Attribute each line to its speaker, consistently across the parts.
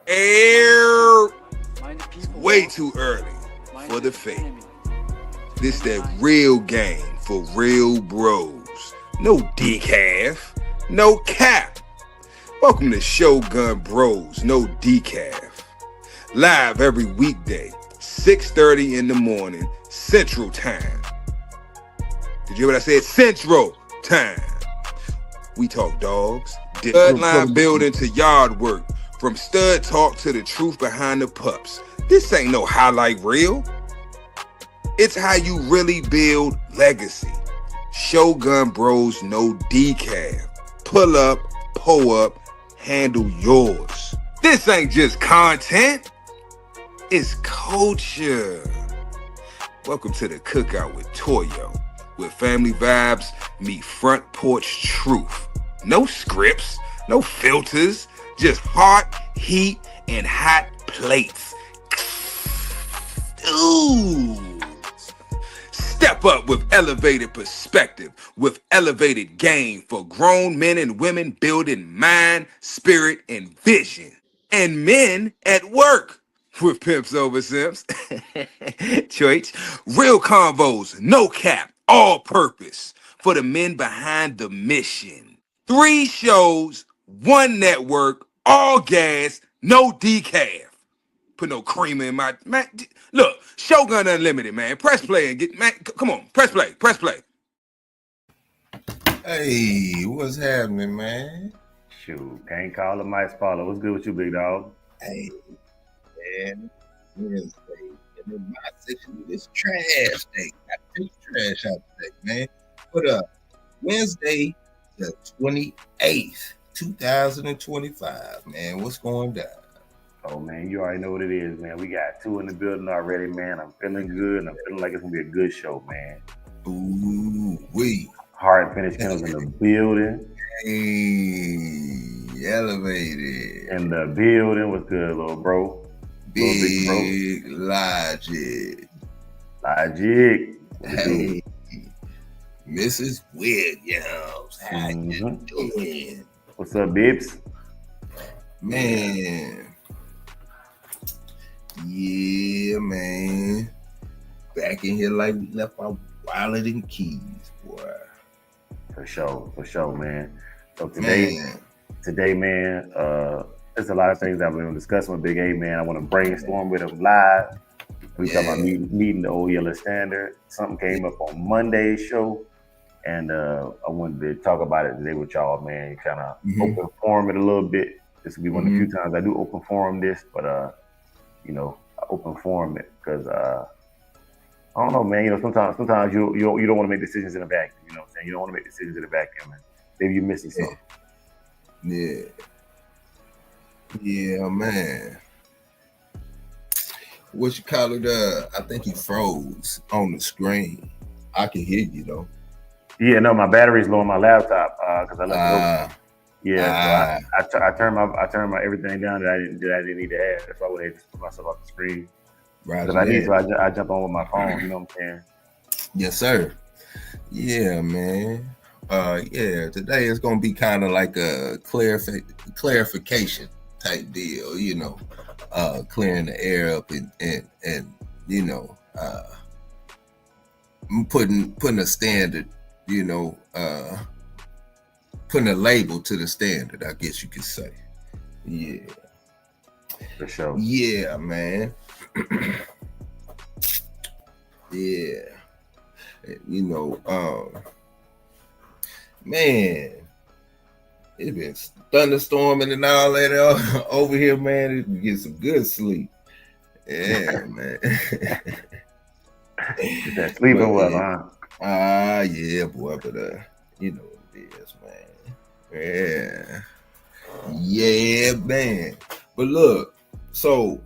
Speaker 1: Air way too early for the fake. This that real game for real bros. No DECAFF, no cap. Welcome to Shogun Bros, no DECAFF. Live every weekday, 6:30 in the morning, Central Time. Did you hear what I said? Central Time. We talk dogs, bloodline building to yard work, from stud talk to the truth behind the pups. This ain't no highlight reel. It's how you really build legacy. Shogun Bros, no DECAFF. Pull up, pull up, handle yours. This ain't just content. It's culture. Welcome to the cookout with Toyo, where family vibes meet front porch truth. No scripts, no filters, just heart, heat, and hot plates. Ooh. Step up with elevated perspective, with elevated game for grown men and women building mind, spirit, and vision. And men at work with pimps over simps. Choice. Real convos, no cap, all purpose for the men behind the mission. 3 shows, 1 network, all gas, no DECAFF. Put no creamer in my man. Look, Shogun Unlimited, man. Press play and get man. Come on, press play, press play.
Speaker 2: Hey, what's happening, man?
Speaker 3: Shoot, can't call it my spoiler. What's good with you, big dog?
Speaker 2: Hey, man, Wednesday, and in my section, this trash day. I take trash out today, man. What up? Wednesday, the 28th, 2025, man. What's going down?
Speaker 3: Oh, man, you already know what it is, man. We got 2 in the building already, man. I'm feeling good, and I'm feeling like it's going to be a good show, man.
Speaker 2: Ooh, wee.
Speaker 3: Hard Finish Kennels in the building.
Speaker 2: Hey, elevated.
Speaker 3: In the building. What's good, little bro?
Speaker 2: Big Logic.
Speaker 3: Logic.
Speaker 2: Hey, Mrs. Williams. How you doing?
Speaker 3: What's up, Bibbs?
Speaker 2: Man. Yeah, man. Back in here like we left our wallet and keys, boy.
Speaker 3: For sure, man. So today, man, there's a lot of things I've been discussing with Big A, man. I want to brainstorm with him live. We talking about meeting the old yellow standard. Something came up on Monday's show, and I wanted to talk about it today with y'all, man. Kind of open forum it a little bit. This will be one of the few times I do open forum this, but I open forum it because I don't know, man. Sometimes you don't want to make decisions in a vacuum. You know what I'm saying? You don't want to make decisions in a vacuum, man. Maybe you're missing something.
Speaker 2: Yeah, man. What you call it? I think he froze on the screen. I can hear you though.
Speaker 3: Yeah, no, my battery's low on my laptop because I left it open. Yeah, so I turned my everything down that I didn't need to have. That's why I would have to put myself off the screen. Right. If I need to, I jump on with my phone. You know what I'm saying?
Speaker 2: Yes, sir. Yeah, man. Yeah. Today is gonna be kind of like a clarification type deal. You know, clearing the air up and you know, putting a standard. You know, putting a label to the standard. I guess you could say. Yeah.
Speaker 3: For sure.
Speaker 2: Yeah, man. Yeah, you know, man, it's been thunderstorming and all that over here, man. You get some good sleep. Yeah, man.
Speaker 3: Get that sleeping well, huh?
Speaker 2: Yeah, boy, but you know what it is, man. Yeah, man. But look, so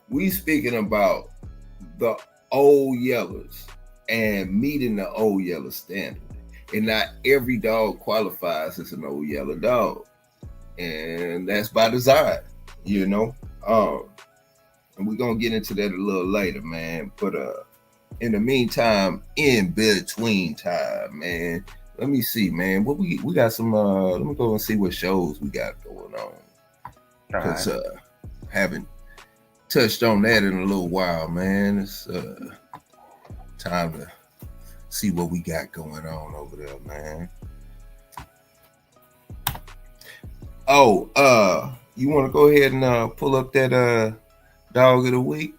Speaker 2: we speaking about the old yellers and meeting the old yeller standard. And not every dog qualifies as an old yeller dog. And that's by design, you know. And we're gonna get into that a little later, man. But in the meantime, in between time, man, let me see, man. What we got some let me go and see what shows we got going on. because haven't touched on that in a little while, man. It's time to see what we got going on over there, man. Oh, you want to go ahead and pull up that dog of the week?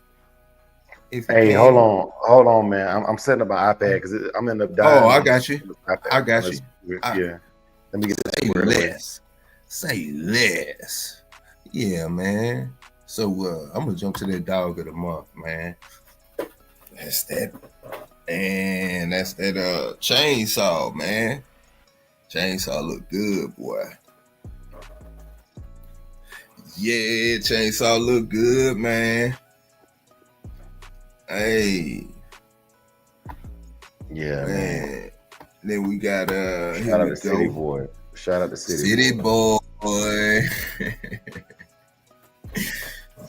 Speaker 3: Hey, hold on, man. I'm setting up my iPad because I'm in the.
Speaker 2: Oh, I got you. I got you.
Speaker 3: Yeah. Let me get this.
Speaker 2: Say less. Yeah, man. So I'm gonna jump to that dog of the month, man. That's that. And that's that chainsaw, man. Chainsaw look good, boy. Yeah, chainsaw look good, man. Hey.
Speaker 3: Yeah, man.
Speaker 2: Then we got
Speaker 3: shout out to City Boy. Shout out to
Speaker 2: City Boy.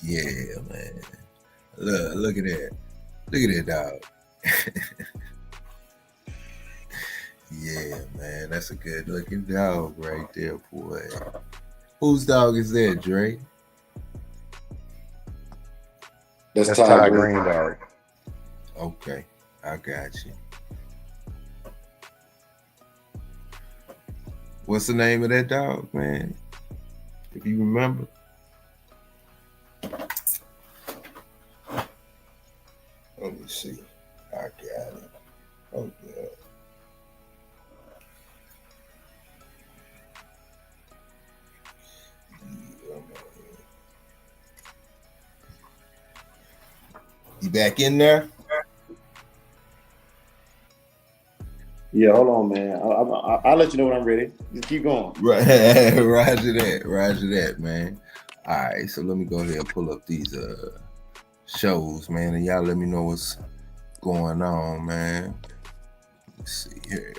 Speaker 2: Yeah, man. Look at that. Look at that dog. Yeah, man. That's a good looking dog right there, boy. Whose dog is that, Dre?
Speaker 3: That's Ty Green dog.
Speaker 2: Okay, I got you. What's the name of that dog, man? If you remember. Let me see. I got it. Okay. You back in there?
Speaker 3: Yeah, hold on, man. I'll let you know when I'm ready. Just keep going.
Speaker 2: Roger that, man. All right, so let me go ahead and pull up these shows, man, and y'all let me know what's going on, man. Let's see here.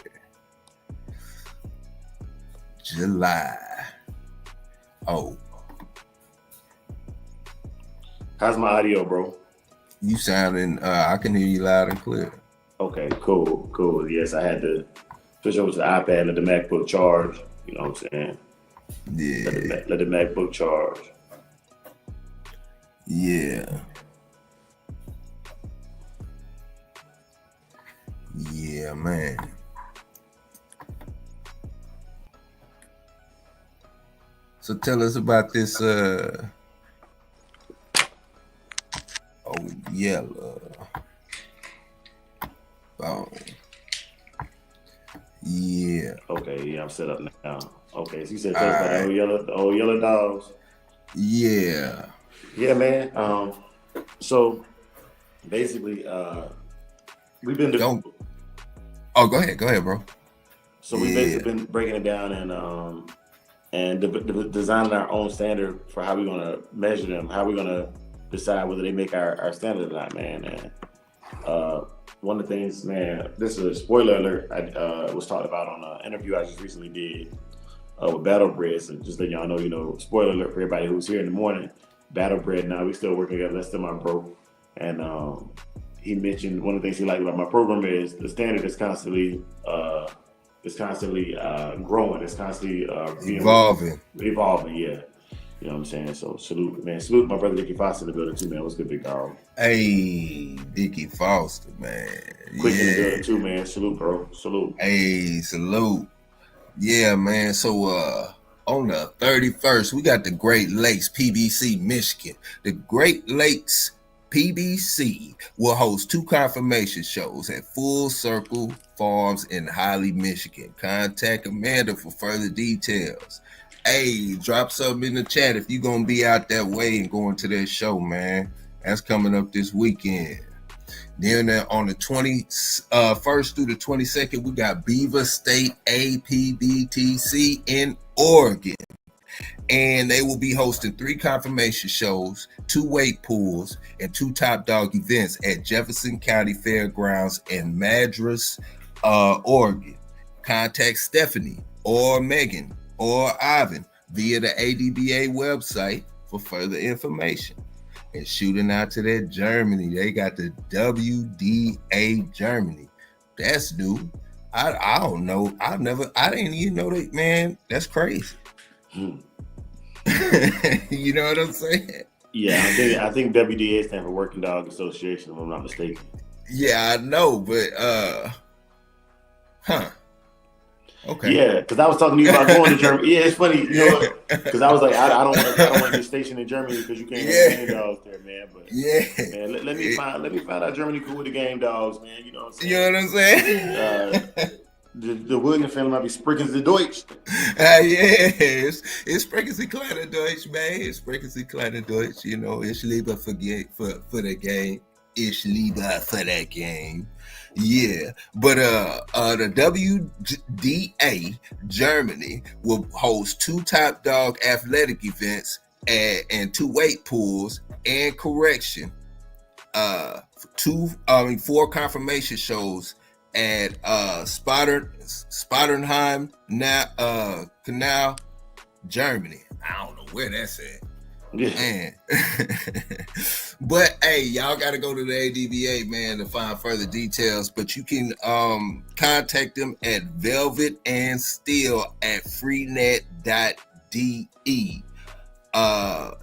Speaker 2: July. Oh.
Speaker 3: How's my audio, bro?
Speaker 2: You sounding, I can hear you loud and clear.
Speaker 3: Okay, cool. Yes, I had to switch over to the iPad, let the MacBook charge. You know what I'm saying?
Speaker 2: Yeah.
Speaker 3: Let the MacBook charge.
Speaker 2: Yeah. Yeah, man. So tell us about this yellow. Oh. Yeah.
Speaker 3: Okay, yeah, I'm set up now. Okay, so you said tell us about the old yellow dogs.
Speaker 2: Yeah.
Speaker 3: Yeah, man. So basically, we've been
Speaker 2: go ahead, bro.
Speaker 3: So we've basically been breaking it down and designing our own standard for how we're gonna measure them, how we're gonna decide whether they make our standard or not, man. And one of the things, man, this is a spoiler alert. I was talked about on an interview I just recently did with Battlebred. So just let y'all know, spoiler alert for everybody who's here in the morning. Battlebred now, we still working together. That's still my bro. And he mentioned one of the things he liked about my program is the standard is constantly growing. It's constantly
Speaker 2: evolving.
Speaker 3: Yeah. You know what I'm saying? So salute my brother Dickie Foster in the building too, man. What's good, big dog?
Speaker 2: Hey, Dickie Foster, man.
Speaker 3: Quick in the building too, man. Salute, bro. Salute.
Speaker 2: Hey, salute. Yeah, man. So on the 31st, we got the Great Lakes PBC Michigan. The Great Lakes PBC will host 2 confirmation shows at Full Circle Farms in Holly, Michigan. Contact Amanda for further details. Hey, drop something in the chat if you're going to be out that way and going to that show, man. That's coming up this weekend. Then on the 21st through the 22nd, we got Beaver State APBTC in Oregon. And they will be hosting 3 confirmation shows, 2 weight pools, and 2 top dog events at Jefferson County Fairgrounds in Madras, Oregon. Contact Stephanie or Megan or Ivan via the ADBA website for further information. And shooting out to that Germany, they got the WDA Germany. That's new. I don't know. I didn't even know that, man. That's crazy. You know what I'm saying?
Speaker 3: Yeah, I think WDA stands for Working Dog Association, if I'm not mistaken.
Speaker 2: Yeah, I know, but okay.
Speaker 3: Yeah, because I was talking to you about going to Germany. Yeah, it's funny, you know, because I was like, I don't want to get stationed in Germany because you can't have game dogs there, man. But man, let me find out Germany cool with the game dogs, man. You know what I'm saying?
Speaker 2: You know what I'm saying?
Speaker 3: The Williams family might be sprinkling the Deutsch.
Speaker 2: Yes, it's sprinkles a kleiner Deutsch, man. It's sprinkles a kleiner Deutsch. You know, ich liebe for the game. Ich liebe for that game. Yeah, but the WDA Germany will host 2 top dog athletic events and 2 weight pools and correction. 4 confirmation shows at Spotternheim Canal, Germany. I don't know where that's at. Yeah. Man. But hey, y'all got to go to the ADBA, man, to find further details. But you can contact them at velvetandsteel@freenet.de.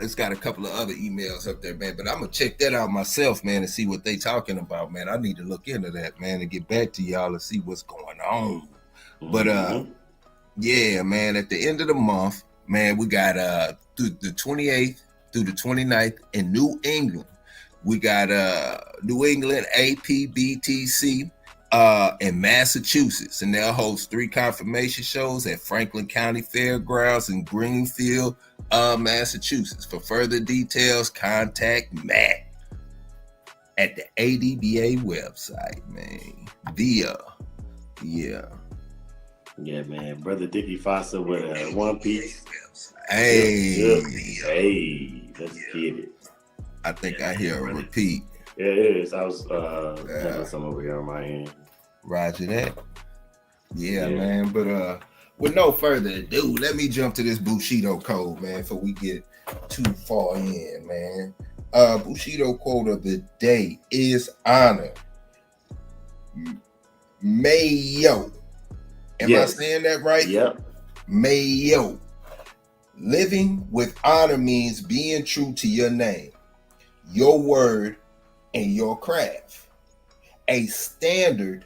Speaker 2: It's got a couple of other emails up there, man. But I'm gonna check that out myself, man, and see what they talking about, man. I need to look into that, man, and get back to y'all and see what's going on. But yeah, man, at the end of the month, man, we got through the 28th through the 29th in New England. We got New England APBTC in Massachusetts, and they'll host 3 confirmation shows at Franklin County Fairgrounds in Greenfield, Massachusetts. For further details, contact Matt at the ADBA website, man.
Speaker 3: Yeah, man. Brother Dickie Foster with a 1 piece.
Speaker 2: Hey,
Speaker 3: let's get it.
Speaker 2: I think I hear a repeat.
Speaker 3: Yeah, it is. I was having some over here on my end.
Speaker 2: Roger that. Yeah, man. But with no further ado, let me jump to this Bushido code, man, before we get too far in, man. Bushido quote of the day is honor. Mayo. Am I saying that right?
Speaker 3: Yep.
Speaker 2: Mayo. Living with honor means being true to your name, your word, and your craft. A standard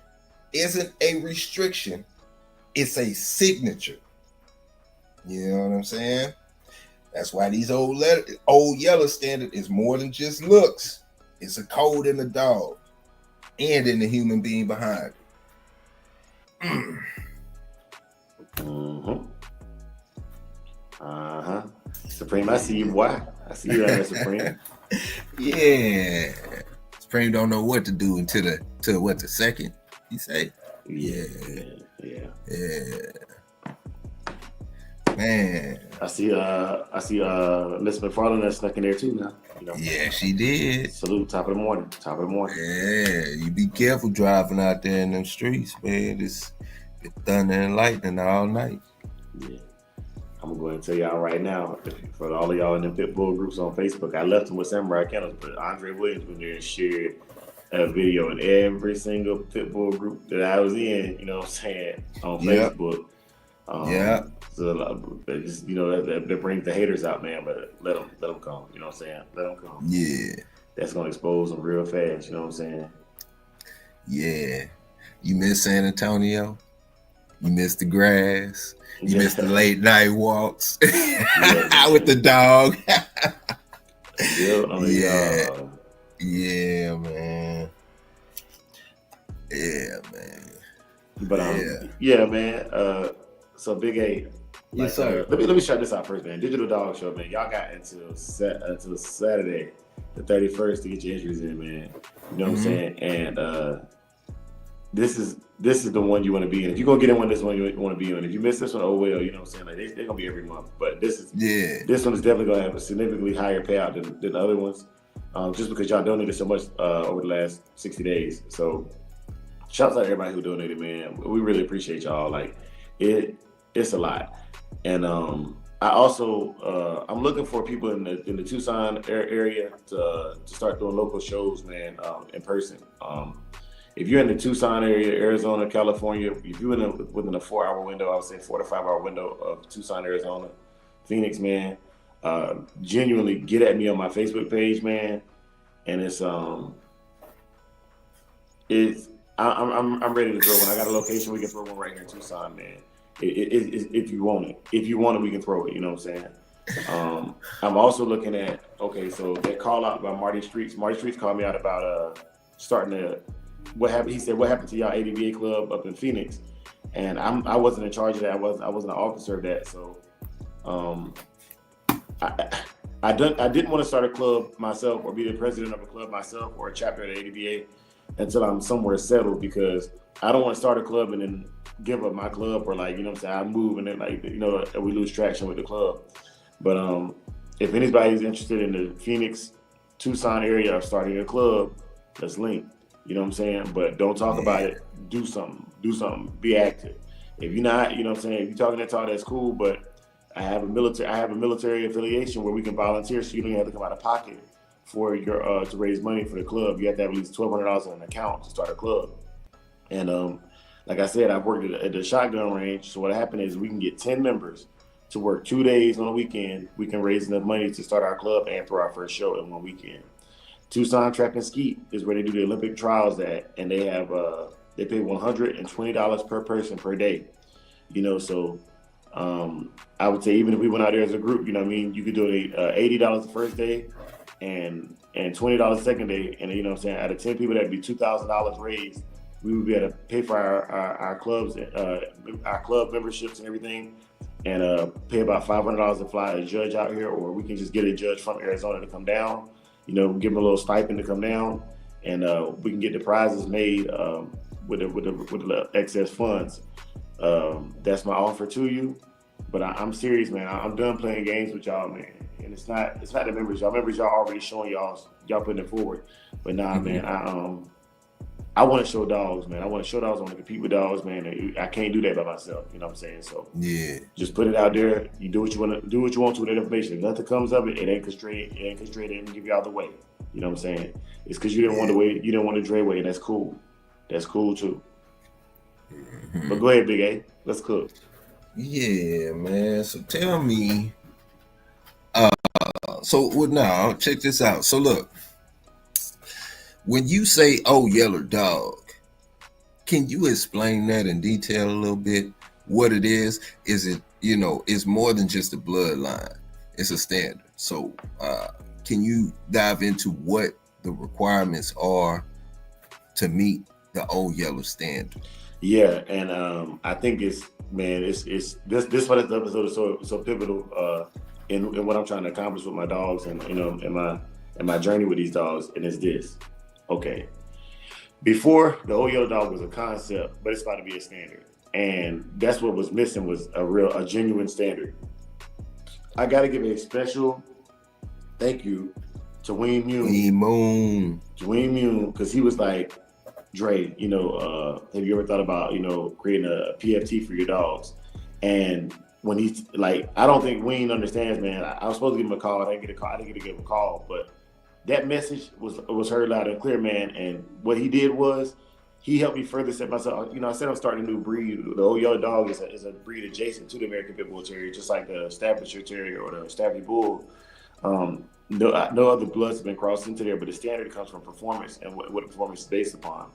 Speaker 2: isn't a restriction, it's a signature. You know what I'm saying? That's why these old yellow standard is more than just looks. It's a code in the dog and in the human being behind it.
Speaker 3: Supreme, I see you, boy. I see you out there, Supreme.
Speaker 2: Yeah. Supreme don't know what to do until the second, you say? Yeah. Man. I see Miss McFarland that snuck in there too now. You know? Yeah, she did.
Speaker 3: Salute, top of the morning.
Speaker 2: Yeah, you be careful driving out there in them streets, man. It's thunder and lightning all night.
Speaker 3: Yeah. I'm gonna go ahead and tell y'all right now, for all of y'all in the pit bull groups on Facebook, I left them with Samurai Kennels, but Andre Williams went there and shared a video in every single pit bull group that I was in, you know what I'm saying, on Facebook. So just, you know, that brings the haters out, man, but let them come, you know what I'm saying? Let them come.
Speaker 2: Yeah.
Speaker 3: That's gonna expose them real fast, you know what I'm saying?
Speaker 2: Yeah. You miss San Antonio? You miss the grass? You miss the late night walks with the dog? Yeah, man.
Speaker 3: But man. So Big A.
Speaker 2: Yes, sir.
Speaker 3: Let me shut this out first, man. Digital Dog Show, man. Y'all got until Saturday, the 31st, to get your entries in, man. You know what I'm saying? And this is the one you want to be in. If you're gonna get in one, this one you want to be in. If you miss this one, oh well, you know what I'm saying? Like they're gonna be every month. But this one is definitely gonna have a significantly higher payout than the other ones. Just because y'all donated so much over the last 60 days. So shouts out to everybody who donated, man. We really appreciate y'all. Like it's a lot. And I also I'm looking for people in the Tucson area to start doing local shows, man, in person. If you're in the Tucson area, Arizona, California, if you're within a 4-hour window, I would say 4 to 5 hour window of Tucson, Arizona, Phoenix, man,
Speaker 4: genuinely get at me on my Facebook page, man. And I'm ready to throw one. I got a location. We can throw one right here in Tucson, man. If you want it, we can throw it. You know what I'm saying? I'm also looking at, okay, so that call out by Marty Streets. Marty Streets called me out about starting to what happened. He said, what happened to y'all ADVA club up in Phoenix? And I wasn't in charge of that. I wasn't an officer of that. So I didn't want to start a club myself or be the president of a club myself or a chapter at ADVA until I'm somewhere settled, because I don't want to start a club and then give up my club, or like, you know what I'm saying, I move and then like, you know, we lose traction with the club. But if anybody's interested in the Phoenix, Tucson area of starting a club, let's link. You know what I'm saying? But don't talk about it. Do something. Be active. If you're not, you know what I'm saying, if you're talking that talk, that's cool. But I have a military affiliation where we can volunteer, so you don't have to come out of pocket for your to raise money for the club. You have to have at least $1,200 in an account to start a club. And like I said, I've worked at the shotgun range. So what happened is we can get 10 members to work 2 days on a weekend. We can raise enough money to start our club and throw our first show in one weekend. Tucson Track and Skeet is where they do the Olympic trials at, and they have they pay $120 per person per day. You know, so I would say even if we went out there as a group, you know what I mean, you could do it $80 the first day and $20 the second day, and you know what I'm saying, out of 10 people, that'd be $2,000 raised. We would be able to pay for our clubs, our club memberships and everything, and pay about $500 to fly a judge out here, or we can just get a judge from Arizona to come down. You know, give them a little stipend to come down, and we can get the prizes made with the excess funds. That's my offer to you. But I'm serious, man. I'm done playing games with y'all, man. And it's not the members. Y'all already showing y'all putting it forward. But nah, man, I want to show dogs, man. I want to compete with dogs, man. I can't do that by myself. You know what I'm saying? So yeah, just put it out there. You do what you want to do. What you want to with that information. If nothing comes of it, it ain't constrained. It ain't constrained and give you out the way. You know what I'm saying? It's because you didn't want to wait. You didn't want to Dre way, and that's cool. That's cool too. Mm-hmm. But go ahead, Big A. Let's cook.
Speaker 2: Yeah, man. So tell me. Now check this out. So look. When you say, oh, yellow dog, can you explain that in detail a little bit? What it is? Is it, you know, it's more than just a bloodline. It's a standard. So can you dive into what the requirements are to meet the old yellow standard?
Speaker 4: Yeah, and I think it's this why this episode is so pivotal in what I'm trying to accomplish with my dogs, and you know, in my journey with these dogs, and it's this. Okay, before the old yellow dog was a concept, but it's about to be a standard, and that's what was missing, was a genuine standard. I got to give a special thank you to Wayne Moon, because he was like, Dre, you know, have you ever thought about, you know, creating a PFT for your dogs? And when he's like, I don't think Wayne understands, man. I was supposed to give him a call. I didn't get to give him a call, but that message was heard loud and clear, man. And what he did was he helped me further set myself. You know, I said I'm starting a new breed. The old yellow dog is a breed adjacent to the American Pit Bull Terrier, just like the Staffordshire Terrier or the Staffy Bull. No other bloods have been crossed into there, but the standard comes from performance and what performance is based upon.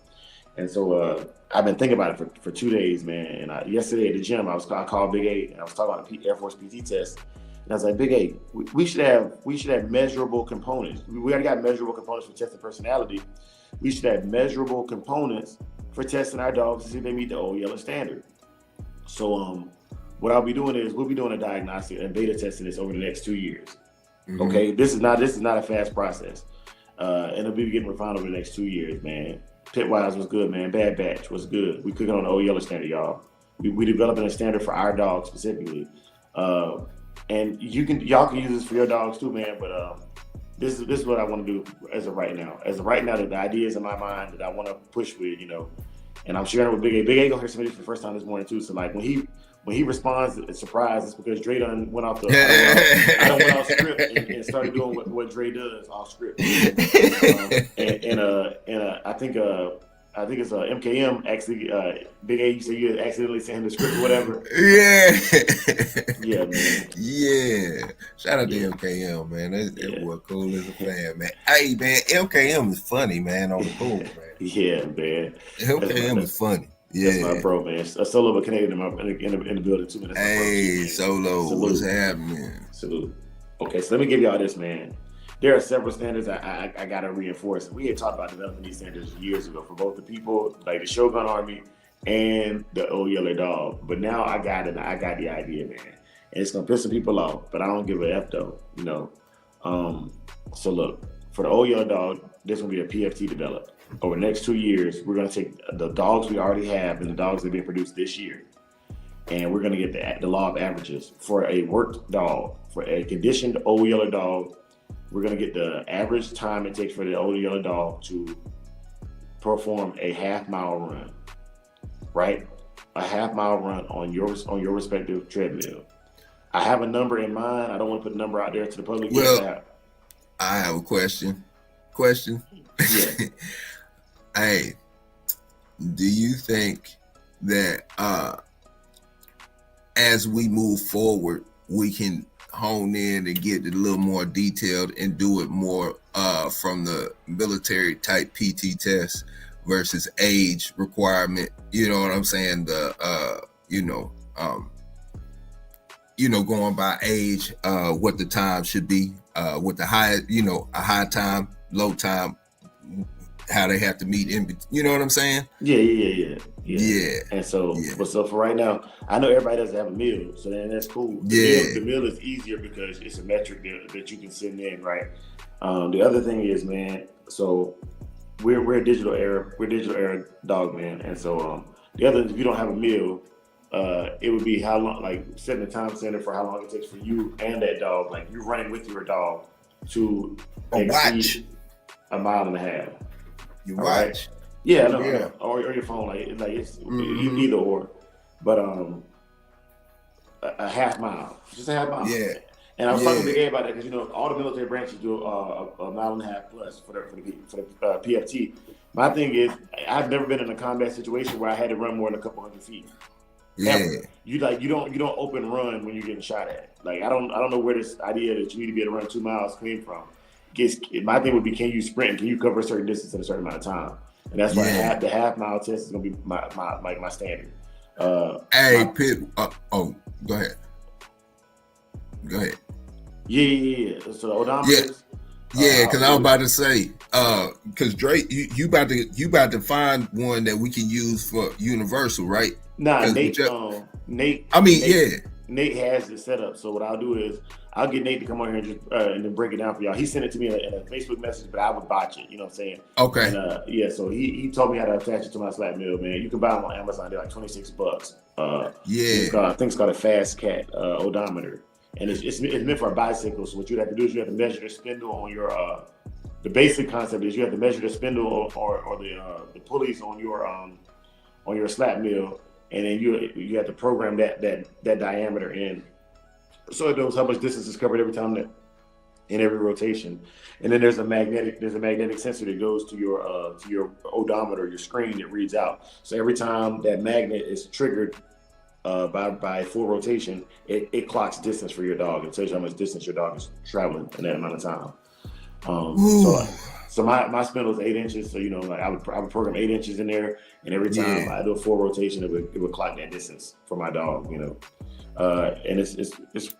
Speaker 4: And so I've been thinking about it for 2 days, man. And yesterday at the gym, I called Big A, and I was talking about the Air Force PT test. And I was like, Big A, we should have measurable components. We already got measurable components for testing personality. We should have measurable components for testing our dogs to see if they meet the old yellow standard. So what I'll be doing is we'll be doing a diagnostic and beta testing this over the next 2 years. Mm-hmm. Okay, this is not a fast process, and it'll be getting refined over the next 2 years, man. Pitwise was good, man. Bad Batch was good. We cooking on the old yellow standard, y'all. We developing a standard for our dogs specifically. And y'all can use this for your dogs too, man. But this is what I want to do as of right now. As of right now, the ideas in my mind that I want to push with, you know, and I'm sharing it with Big A. Big A gonna hear some of this for the first time this morning too. So like when he responds, it's surprised. It's because Dre done went off I done went off script and started doing what Dre does off script. And I think I think it's MKM actually. Big A, you say you accidentally sent him the script or whatever.
Speaker 2: Yeah.
Speaker 4: Man.
Speaker 2: Yeah. Shout out to MKM, man. That was cool as a fan, man. Hey, man, MKM is funny, man, on the board, man.
Speaker 4: Yeah, man.
Speaker 2: MKM is funny. Yeah.
Speaker 4: That's my bro, man. A Solo but Canadian in the building too, man. That's
Speaker 2: hey,
Speaker 4: my bro,
Speaker 2: Solo, what's happening?
Speaker 4: Salute. Okay, so let me give y'all this, man. There are several standards I gotta reinforce. We had talked about developing these standards years ago for both the people, like the Shogun Army and the Old Yeller Dog. But now I got the idea, man. And it's gonna piss some people off, but I don't give a F though, you know. So look, for the Old Yeller Dog, there's gonna be a PFT developed. Over the next 2 years, we're gonna take the dogs we already have and the dogs that are being produced this year, and we're gonna get the law of averages for a worked dog, for a conditioned Old Yeller Dog. We're gonna get the average time it takes for the Old Yeller Dog to perform a half-mile run, right? A half-mile run on your respective treadmill. I have a number in mind. I don't want to put a number out there to the public.
Speaker 2: Well, I have a question.
Speaker 4: Yeah.
Speaker 2: Hey, do you think that as we move forward, we can hone in and get it a little more detailed and do it more from the military type PT test versus age requirement? You know what I'm saying? Going by age, what the time should be, with the high, a high time, low time, how they have to meet in, you know what I'm saying?
Speaker 4: Yeah. And so,
Speaker 2: yeah.
Speaker 4: But so for right now, I know everybody doesn't have a meal, so then that's cool. The meal is easier because it's a metric that you can send in, right? The other thing is, man, so we're a digital era dog, man, and so the other, if you don't have a meal, it would be how long, like setting the time standard for how long it takes for you and that dog, like you running with your dog to exceed a mile and a half.
Speaker 2: You
Speaker 4: watch.
Speaker 2: Right?
Speaker 4: Yeah, no, or your phone, like it's either or, but a half mile, just a half mile.
Speaker 2: Yeah.
Speaker 4: And I was talking to Gabe about that because all the military branches do a mile and a half plus for the PFT. My thing is, I've never been in a combat situation where I had to run more than a couple hundred feet.
Speaker 2: Yeah.
Speaker 4: Ever. You don't open run when you're getting shot at. Like I don't know where this idea that you need to be able to run 2 miles came from. My thing would be, can you sprint? Can you cover a certain distance in a certain amount of time? And that's why the half mile test is gonna be my standard.
Speaker 2: Pit. Go ahead.
Speaker 4: Yeah. So the odometers.
Speaker 2: Yeah, because I was about to say, because Drake, you about to find one that we can use for universal, right?
Speaker 4: Nah, Nate. Nate has it set up. So what I'll do is I'll get Nate to come on here and just and then break it down for y'all. He sent it to me in a Facebook message, but I would botch it. You know what I'm saying?
Speaker 2: Okay.
Speaker 4: And, so he told me how to attach it to my slap mill, man. You can buy them on Amazon. They're like $26. I think it's called a Fast Cat odometer, and it's meant for a bicycle. So what you have to do is you have to measure the spindle on your. The basic concept is you have to measure the spindle or the pulleys on your slap mill. And then you have to program that diameter in, so it knows how much distance is covered every time in every rotation. And then there's a magnetic sensor that goes to your odometer, your screen that reads out. So every time that magnet is triggered by full rotation, it clocks distance for your dog and tells you how much distance your dog is traveling in that amount of time. So my spindle is 8 inches. So I would program 8 inches in there, and every time I do a full rotation, it would clock that distance for my dog. And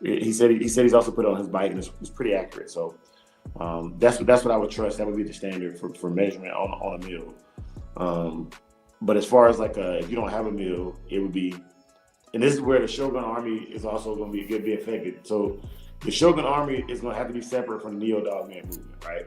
Speaker 4: he said he's also put it on his bike, and it's pretty accurate. So that's what I would trust. That would be the standard for measurement on a meal. But as far as if you don't have a meal, it would be, and this is where the Shogun Army is also going to be affected. So the Shogun Army is going to have to be separate from the Neo Dogman movement, right?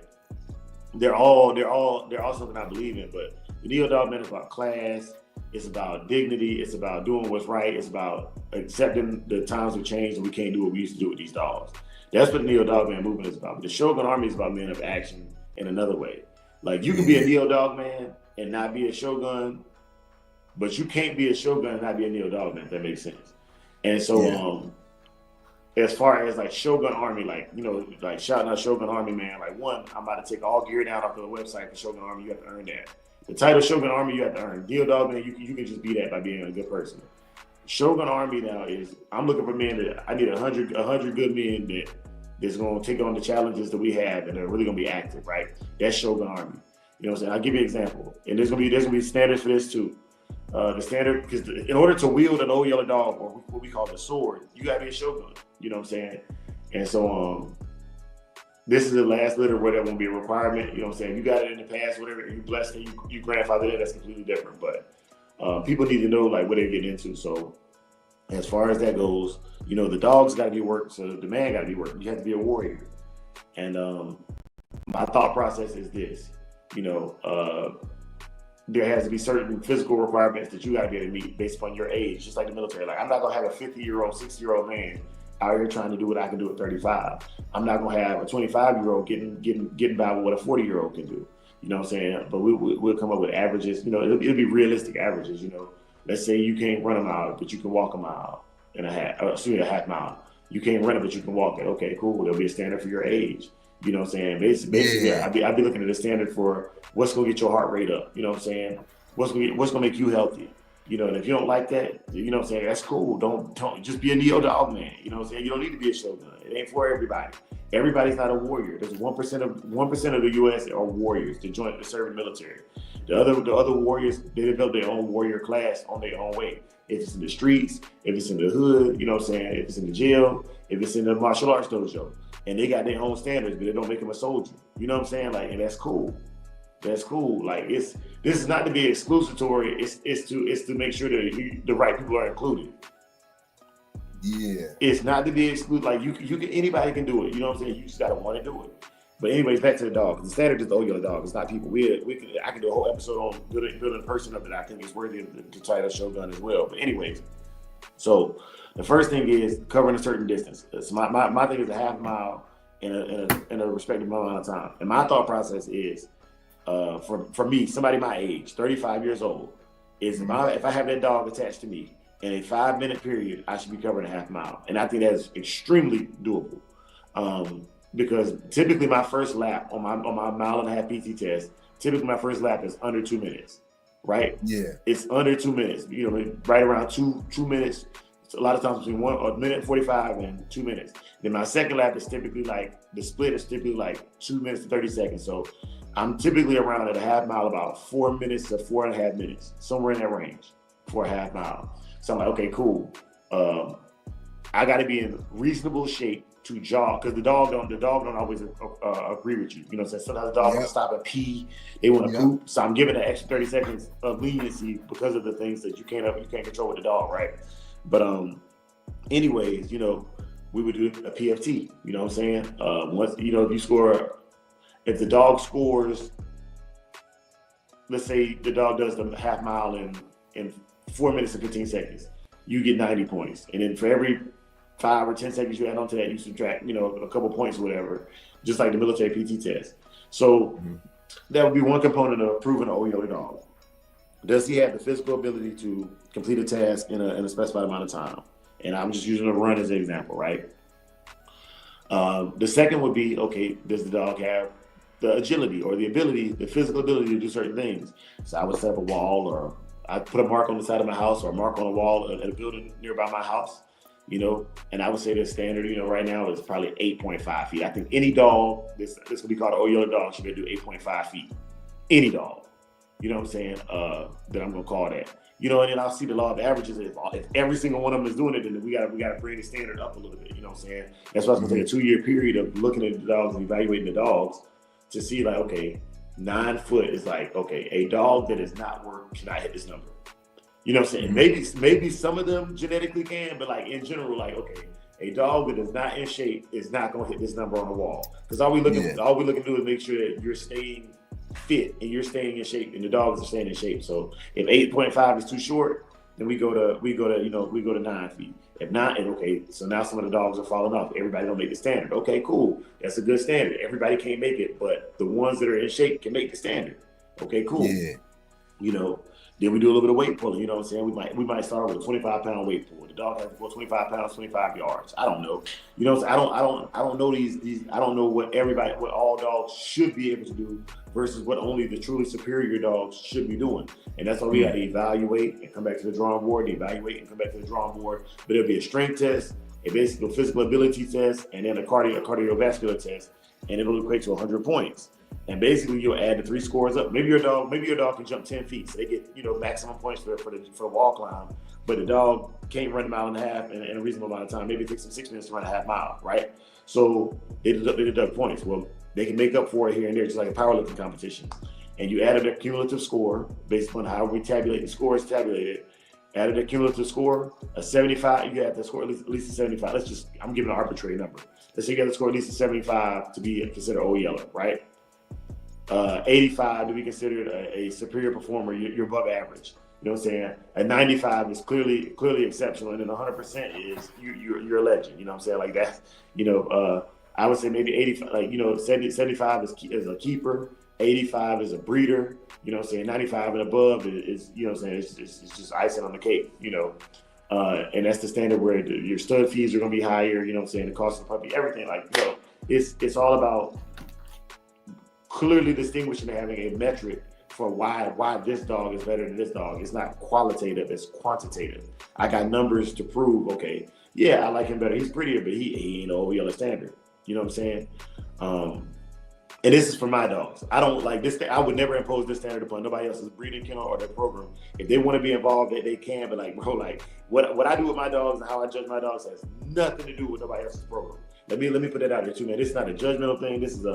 Speaker 4: They're all something I believe in, but the Neo Dogman is about class, it's about dignity, it's about doing what's right, it's about accepting the times have changed and we can't do what we used to do with these dogs. That's what the Neo Dogman movement is about. But the Shogun Army is about men of action in another way. Like you can be a Neo Dogman and not be a Shogun, but you can't be a Shogun and not be a Neo Dogman, if that makes sense. And so as far as like Shogun Army, like, you know, like shouting out Shogun Army, man. Like, one, I'm about to take all gear down off the website for Shogun Army. You have to earn that. The title Shogun Army, you have to earn. Deal Dog, man, you can just be that by being a good person. Shogun Army now is, I'm looking for men that, I need 100 good men that's going to take on the challenges that we have and are really going to be active, right? That's Shogun Army. You know what I'm saying? I'll give you an example. And there's going to be standards for this too. The standard, because in order to wield an old yellow dog, or what we call the sword, you got to be a Shogun. You know what I'm saying? And so this is the last litter where that won't be a requirement. You know what I'm saying? You got it in the past, whatever, you blessed it, you grandfathered it, that's completely different. But people need to know like what they're getting into. So as far as that goes, you know, the dogs got to be worked, so the man got to be worked. You have to be a warrior. And my thought process is this, you know, there has to be certain physical requirements that you got to be able to meet based upon your age, just like the military. Like, I'm not going to have a 50-year-old, 60-year-old man out here trying to do what I can do at 35. I'm not going to have a 25-year-old getting by with what a 40-year-old can do. You know what I'm saying? But we'll come up with averages. You know, it'll be realistic averages. You know, let's say you can't run a mile, but you can walk a mile and a half mile. You can't run it, but you can walk it. Okay, cool. There'll be a standard for your age. You know what I'm saying? Basically, yeah. I'd be looking at a standard for what's going to get your heart rate up. You know what I'm saying? What's going to make you healthy? You know, and if you don't like that, you know what I'm saying? That's cool. Don't just be a neo dog man. You know what I'm saying? You don't need to be a Shogun. It ain't for everybody. Everybody's not a warrior. There's 1% of the U.S. are warriors to serve in the military. The other warriors, they develop their own warrior class on their own way. If it's in the streets, if it's in the hood, you know what I'm saying? If it's in the jail, if it's in the martial arts dojo. And they got their own standards, but they don't make them a soldier. You know what I'm saying? Like, and that's cool. That's cool. Like, this is not to be exclusatory. It's to make sure that the right people are included.
Speaker 2: Yeah.
Speaker 4: It's not to be excluded. Like, you can anybody can do it. You know what I'm saying? You just gotta want to do it. But anyways, back to the dog. The standard is the old yellow dog. It's not people. I can do a whole episode on building a person up that I think is worthy of the title Shogun as well. But anyways, so the first thing is covering a certain distance. So my thing is a half mile in a respective amount of time. And my thought process is, for me, somebody my age, 35 years old, is if I have that dog attached to me in a 5-minute period, I should be covering a half mile. And I think that is extremely doable. Because typically my first lap on my 1.5 PT test, typically my first lap is under 2 minutes, right?
Speaker 2: Yeah.
Speaker 4: It's under 2 minutes, you know, right around two minutes. A lot of times between 1 minute 45 and 2 minutes. Then my second lap is typically the split is typically like 2 minutes to 30 seconds. So I'm typically around at a half mile about 4 minutes to 4.5 minutes, somewhere in that range for a half mile. So I'm like, okay, cool. I got to be in reasonable shape to jog, because the dog don't always agree with you. You know what I'm saying? Sometimes the dog want to stop and pee, they want to poop. So I'm giving an extra 30 seconds of leniency because of the things that you can't control with the dog, right? But anyways, you know, we would do a PFT. You know what I'm saying? Once, you know, if the dog scores, let's say the dog does the half mile in 4 minutes and 15 seconds, you get 90 points. And then for every 5 or 10 seconds you add on to that, you subtract, you know, a couple points or whatever, just like the military PT test. So that would be one component of proving an OYO dog. Does he have the physical ability to complete a task in a specified amount of time? And I'm just using a run as an example, right? The second would be, okay, does the dog have the agility or the physical ability to do certain things? So I would set up a wall, or I'd put a mark on the side of my house, or a mark on a wall at a building nearby my house, you know, and I would say the standard, you know, right now is probably 8.5 feet. I think any dog, this would be called an OYO dog, should be able to do 8.5 feet. Any dog, you know what I'm saying, that I'm going to call that. You know, and then I'll see the law of averages. If every single one of them is doing it, then we got to bring the standard up a little bit, you know what I'm saying? That's why it's going to take a 2-year period of looking at the dogs and evaluating the dogs to see, like, okay, 9 foot is like, okay, a dog that is not work cannot hit this number. You know what I'm saying? Maybe some of them genetically can, but like in general, like, okay, a dog that is not in shape is not going to hit this number on the wall. Because all we looking to do is make sure that you're staying fit and you're staying in shape, and the dogs are staying in shape. So if 8.5 is too short, then we go to 9 feet. If not, and okay, so now some of the dogs are falling off. Everybody don't make the standard. Okay, cool. That's a good standard. Everybody can't make it, but the ones that are in shape can make the standard. Okay, cool. Yeah. You know, Then we do a little bit of weight pulling. You know what I'm saying? We might start with a 25-pound weight pull. The dog has to pull 25 pounds, 25 yards. I don't know. You know what I'm saying? I don't know these. I don't know what all dogs should be able to do versus what only the truly superior dogs should be doing. And that's why we got to evaluate and come back to the drawing board. Evaluate and come back to the drawing board. But it'll be a strength test, a basic physical ability test, and then a cardiovascular test, and it'll equate to 100 points. And basically, you'll add the 3 scores up. Maybe your dog can jump 10 feet, so they get maximum points for the wall climb. But the dog can't run a mile and a half in a reasonable amount of time. Maybe it takes them 6 minutes to run a half mile, right? So they deduct points. Well, they can make up for it here and there, just like a powerlifting competition. And you added their cumulative score based upon how we tabulate the score is tabulated. Added their cumulative score, a 75. You have to score at least a 75. I'm giving an arbitrary number. Let's say you got to score at least a 75 to be considered old yeller, right? 85 to be considered a superior performer. You're above average. You know what I'm saying? A 95 is clearly exceptional, and then 100% is you're a legend. You know what I'm saying? Like that. I would say maybe 85. 75 is a keeper. 85 is a breeder. You know what I'm saying? 95 and above is you know what I'm saying? It's just icing on the cake. And that's the standard where your stud fees are going to be higher. You know what I'm saying? The cost of the puppy, everything. It's all about clearly distinguishing and having a metric for why this dog is better than this dog. It's not qualitative, it's quantitative. I got numbers to prove, okay, yeah, I like him better. He's prettier, but he ain't old yellow standard. You know what I'm saying? And this is for my dogs. I don't like this. I would never impose this standard upon nobody else's breeding kennel or their program. If they want to be involved, they can. But what I do with my dogs and how I judge my dogs has nothing to do with nobody else's program. Let me put that out there too, man. This is not a judgmental thing. This is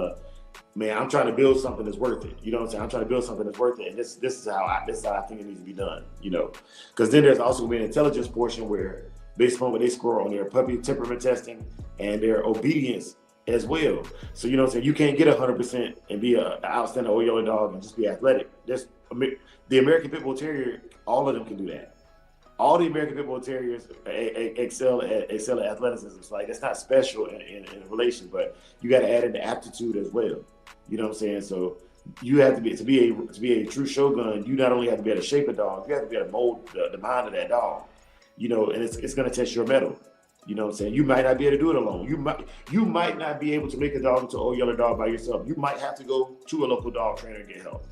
Speaker 4: I'm trying to build something that's worth it. You know what I'm saying? I'm trying to build something that's worth it. And this is how I think it needs to be done, Because then there's also an intelligence portion where based on what they score on their puppy temperament testing and their obedience as well. So, you know what I'm saying? You can't get 100% and be an outstanding old yellow dog and just be athletic. The American Pit Bull Terrier, all of them can do that. All the American Pit Bull Terriers excel at athleticism. So that's not special in relation, but you got to add in the aptitude as well. You know what I'm saying? So you have to be a true Shogun. You not only have to be able to shape a dog, you have to be able to mold the mind of that dog. And it's going to test your mettle. You know what I'm saying? You might not be able to do it alone. You might not be able to make a dog into an old yellow dog by yourself. You might have to go to a local dog trainer and get help.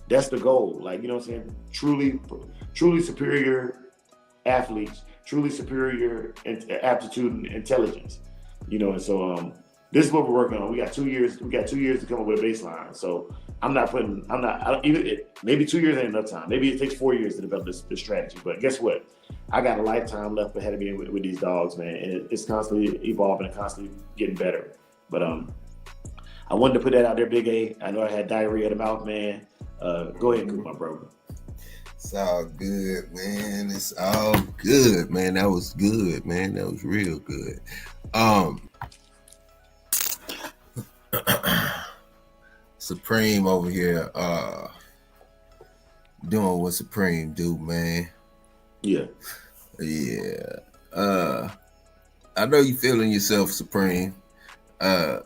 Speaker 4: That's the goal. You know what I'm saying? Truly superior athletes, truly superior aptitude and intelligence. And so this is what we're working on. We got 2 years. We got 2 years to come up with a baseline. So maybe 2 years ain't enough time. Maybe it takes 4 years to develop this strategy. But guess what? I got a lifetime left ahead of me with these dogs, man. And it's constantly evolving and constantly getting better. But I wanted to put that out there, Big A. I know I had diarrhea in the mouth, man. Go ahead and cook my bro.
Speaker 2: It's all good, man. It's all good, man. That was good, man. That was real good. Supreme over here doing what Supreme do, man.
Speaker 4: Yeah.
Speaker 2: I know you feeling yourself, Supreme. I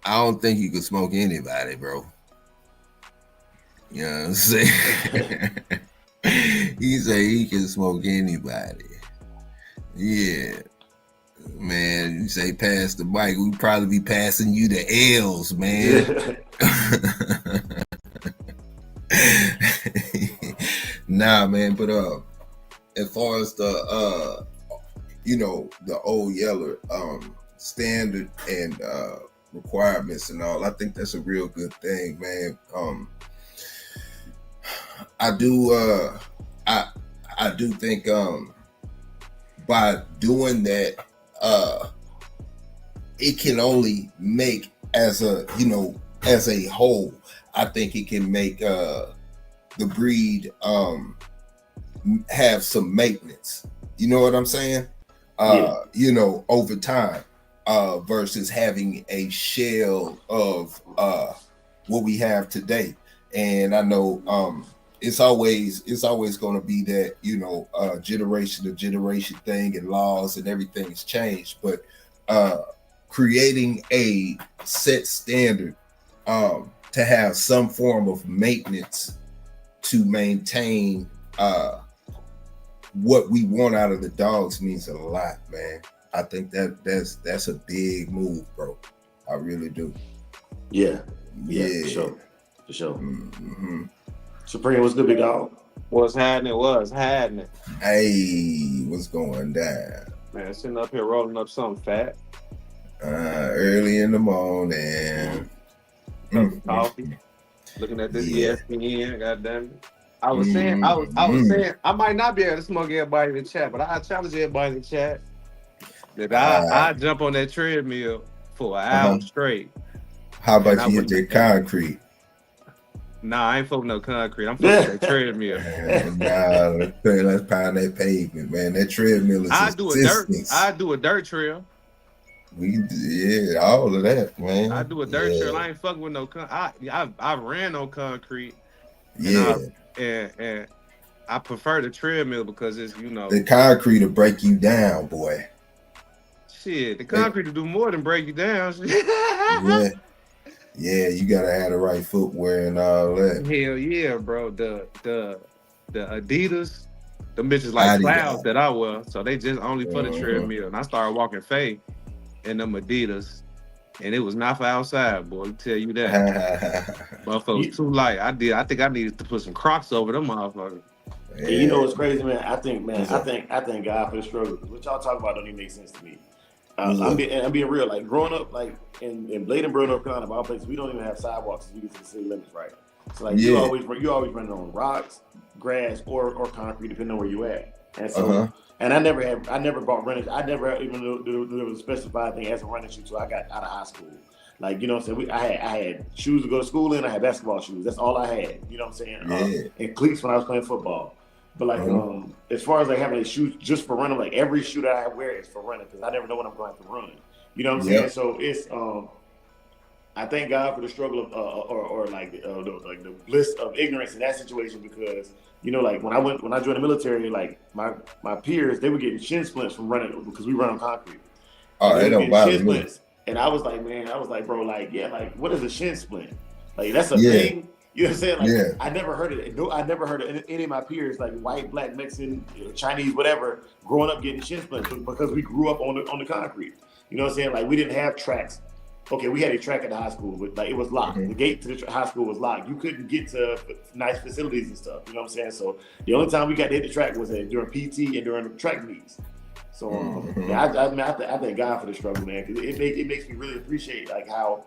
Speaker 2: don't think you could smoke anybody, bro. You know what I'm saying? He say he can smoke anybody. Yeah. Man, you say pass the mic, we probably be passing you the L's, man. Nah, man, but as far as the the old yeller standard and requirements and all, I think that's a real good thing, man. I do think by doing that, it can only make as a whole, I think it can make the breed have some maintenance. You know what I'm saying? Over time, versus having a shell of what we have today. And I know it's always going to be that, generation to generation thing, and laws and everything has changed, but creating a set standard to have some form of maintenance to maintain what we want out of the dogs means a lot, man. I think that's a big move, bro. I really do.
Speaker 4: Yeah, for sure. Mm-hmm. Supreme, what's good, big dog?
Speaker 5: What's happening?
Speaker 2: Hey, what's going down?
Speaker 5: Man, sitting up here rolling up something fat.
Speaker 2: Early in the morning.
Speaker 5: Coffee. Looking at this ESPN, goddamn it. I was saying, I might not be able to smoke everybody in the chat, but I challenge everybody in the chat that I jump on that treadmill for an hour straight.
Speaker 2: How about you hit that concrete?
Speaker 5: Nah, I ain't fucking no concrete. I'm fucking that treadmill.
Speaker 2: Let's pound that pavement, man. That treadmill is
Speaker 5: I do a dirt trail.
Speaker 2: All of that, man.
Speaker 5: I do a dirt trail. I ain't fucking with no I ran on concrete. And I prefer the treadmill because it's,
Speaker 2: the concrete will break you down, boy.
Speaker 5: Shit, the concrete will do more than break you down.
Speaker 2: Yeah, you gotta have the right footwear and all that.
Speaker 5: Hell yeah, bro. The Adidas, the bitches like clouds that I wear, so they just only for the treadmill. And I started walking fake in them Adidas, and it was not for outside, boy. I'll tell you that. Motherfuckers too light. I think I needed to put some Crocs over them motherfuckers.
Speaker 4: Yeah. You know what's crazy, man? I think God for the struggle. What y'all talk about don't even make sense to me. I'm being real. Like growing up, like in Bladenboro, North Carolina, of all places, we don't even have sidewalks as you get to the city limits, right? So like you always run on rocks, grass, or concrete, depending on where you at. And so, and I never bought running. I never even knew there was a specified thing as a running shoe until I got out of high school. Like, you know what I'm saying? I had shoes to go to school in. I had basketball shoes. That's all I had. You know what I'm saying? And cleats when I was playing football. But like, as far as like having shoes just for running, like every shoe that I wear is for running because I never know when I'm going to run. You know what I'm saying? So it's I thank God for the struggle of or the bliss of ignorance in that situation because like when I joined the military, like my peers, they were getting shin splints from running because we run on concrete.
Speaker 2: Oh, they don't bother me.
Speaker 4: And I was like, bro, like, like what is a shin splint? Like that's a thing. You know what I'm saying? Like, I never heard of it. I never heard of any of my peers, like white, black, Mexican, Chinese, whatever, growing up getting shin splints because we grew up on the concrete. You know what I'm saying? Like we didn't have tracks. Okay, we had a track at the high school, but like it was locked. The gate to the high school was locked. You couldn't get to nice facilities and stuff. You know what I'm saying? So the only time we got to hit the track was during PT and during the track meets. So I thank God for the struggle, man, because it makes me really appreciate like how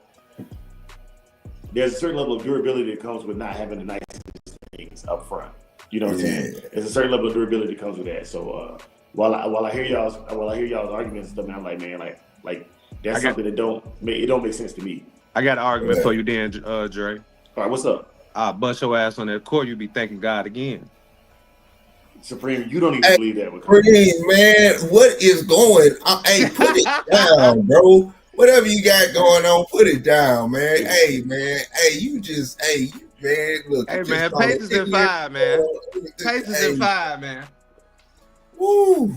Speaker 4: there's a certain level of durability that comes with not having the nicest things up front. You know what I'm saying? There's a certain level of durability that comes with that. So while I hear y'all's arguments and stuff, man, I'm like, man, like that's something that don't make sense to me.
Speaker 5: I got an argument for you then, Dre.
Speaker 4: All right, what's up?
Speaker 5: I'll bust your ass on that court. You be thanking God again.
Speaker 4: Supreme, you don't even believe that.
Speaker 2: Supreme, man, what is going on? Hey, put it down, bro. Whatever you got going on, put it down, man. Hey, man. Hey, man. Look.
Speaker 5: Hey, man. Paces in 5, man. Paces in 5, man.
Speaker 2: Woo.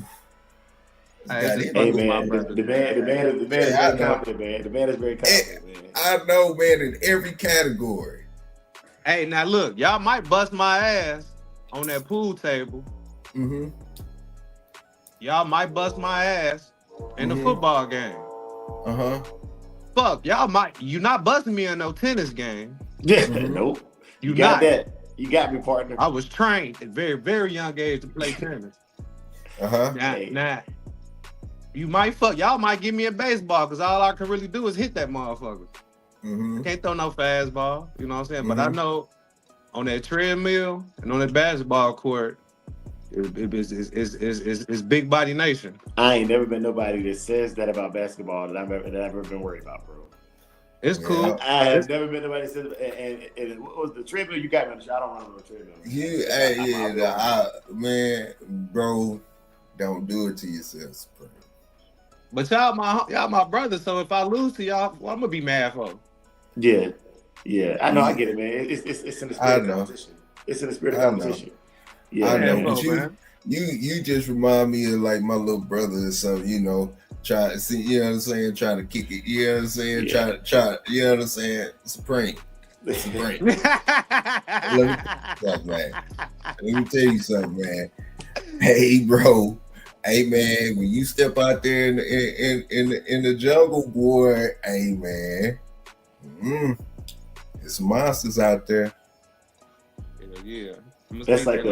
Speaker 4: Hey, man. The man is very confident, man. The man is very confident, man.
Speaker 2: I know, man, in every category.
Speaker 5: Hey, now look, y'all might bust my ass on that pool table.
Speaker 2: Mm-hmm.
Speaker 5: Y'all might bust my ass in the football game. Fuck, you not busting me in no tennis game.
Speaker 4: Yeah, nope. You got that. You got me, partner.
Speaker 5: I was trained at very, very young age to play tennis. Nah. Y'all might give me a baseball because all I can really do is hit that motherfucker. Can't throw no fastball, you know what I'm saying? But I know on that treadmill and on that basketball court, it's big body nation.
Speaker 4: I ain't never been nobody that says that about basketball that I've ever been worried about, bro.
Speaker 5: It's cool.
Speaker 4: I have never been nobody that said, and what was the treadmill? You got me on the show. I don't run on the treadmill.
Speaker 2: Man, bro, don't do it to yourself, bro.
Speaker 5: But y'all my brothers, so if I lose to y'all, well, I'm gonna be mad for.
Speaker 4: Yeah, I know. I get it, man. It's in the spirit of competition. It's in the spirit of competition. Yeah,
Speaker 2: I know. But you just remind me of like my little brother or something. Try to see, you know what I'm saying, trying to kick it, you know what I'm saying, try, you know what I'm saying, Supreme. Right. Let me tell you something, man. Hey, bro. Hey, man. When you step out there in the jungle, boy. Hey, man. There's monsters out there.
Speaker 5: Yeah.
Speaker 4: That's like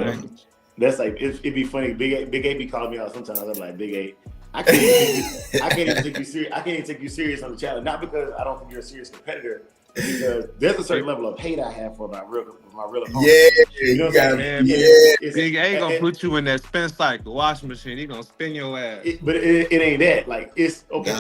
Speaker 4: it'd be funny. Big A be calling me out sometimes. I'm like, Big A, I can't even take you serious. I can't even take you serious on the challenge. Not because I don't think you're a serious competitor, because there's a certain level of hate I have for my real opponent.
Speaker 2: Yeah,
Speaker 4: you know what I'm saying?
Speaker 5: Big A gonna put you in that spin cycle, washing machine. He gonna spin your ass.
Speaker 4: But it ain't that. Like, it's okay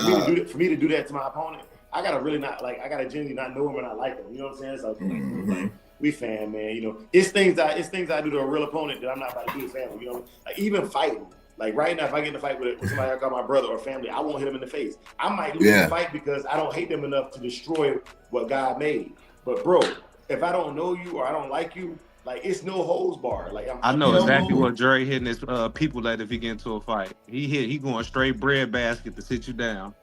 Speaker 4: for me to do that to my opponent. I gotta really not like. I gotta genuinely not know him and I like him. You know what I'm saying? So like, we fan, man. You know, it's things I do to a real opponent that I'm not about to do to family. You know, like even fighting. Like right now, if I get in a fight with somebody I call my brother or family, I won't hit him in the face. I might lose the fight because I don't hate them enough to destroy what God made. But bro, if I don't know you or I don't like you, like it's no holds bar. Like
Speaker 5: I know exactly what Dre hitting his people at if he get into a fight. He going straight bread basket to sit you down.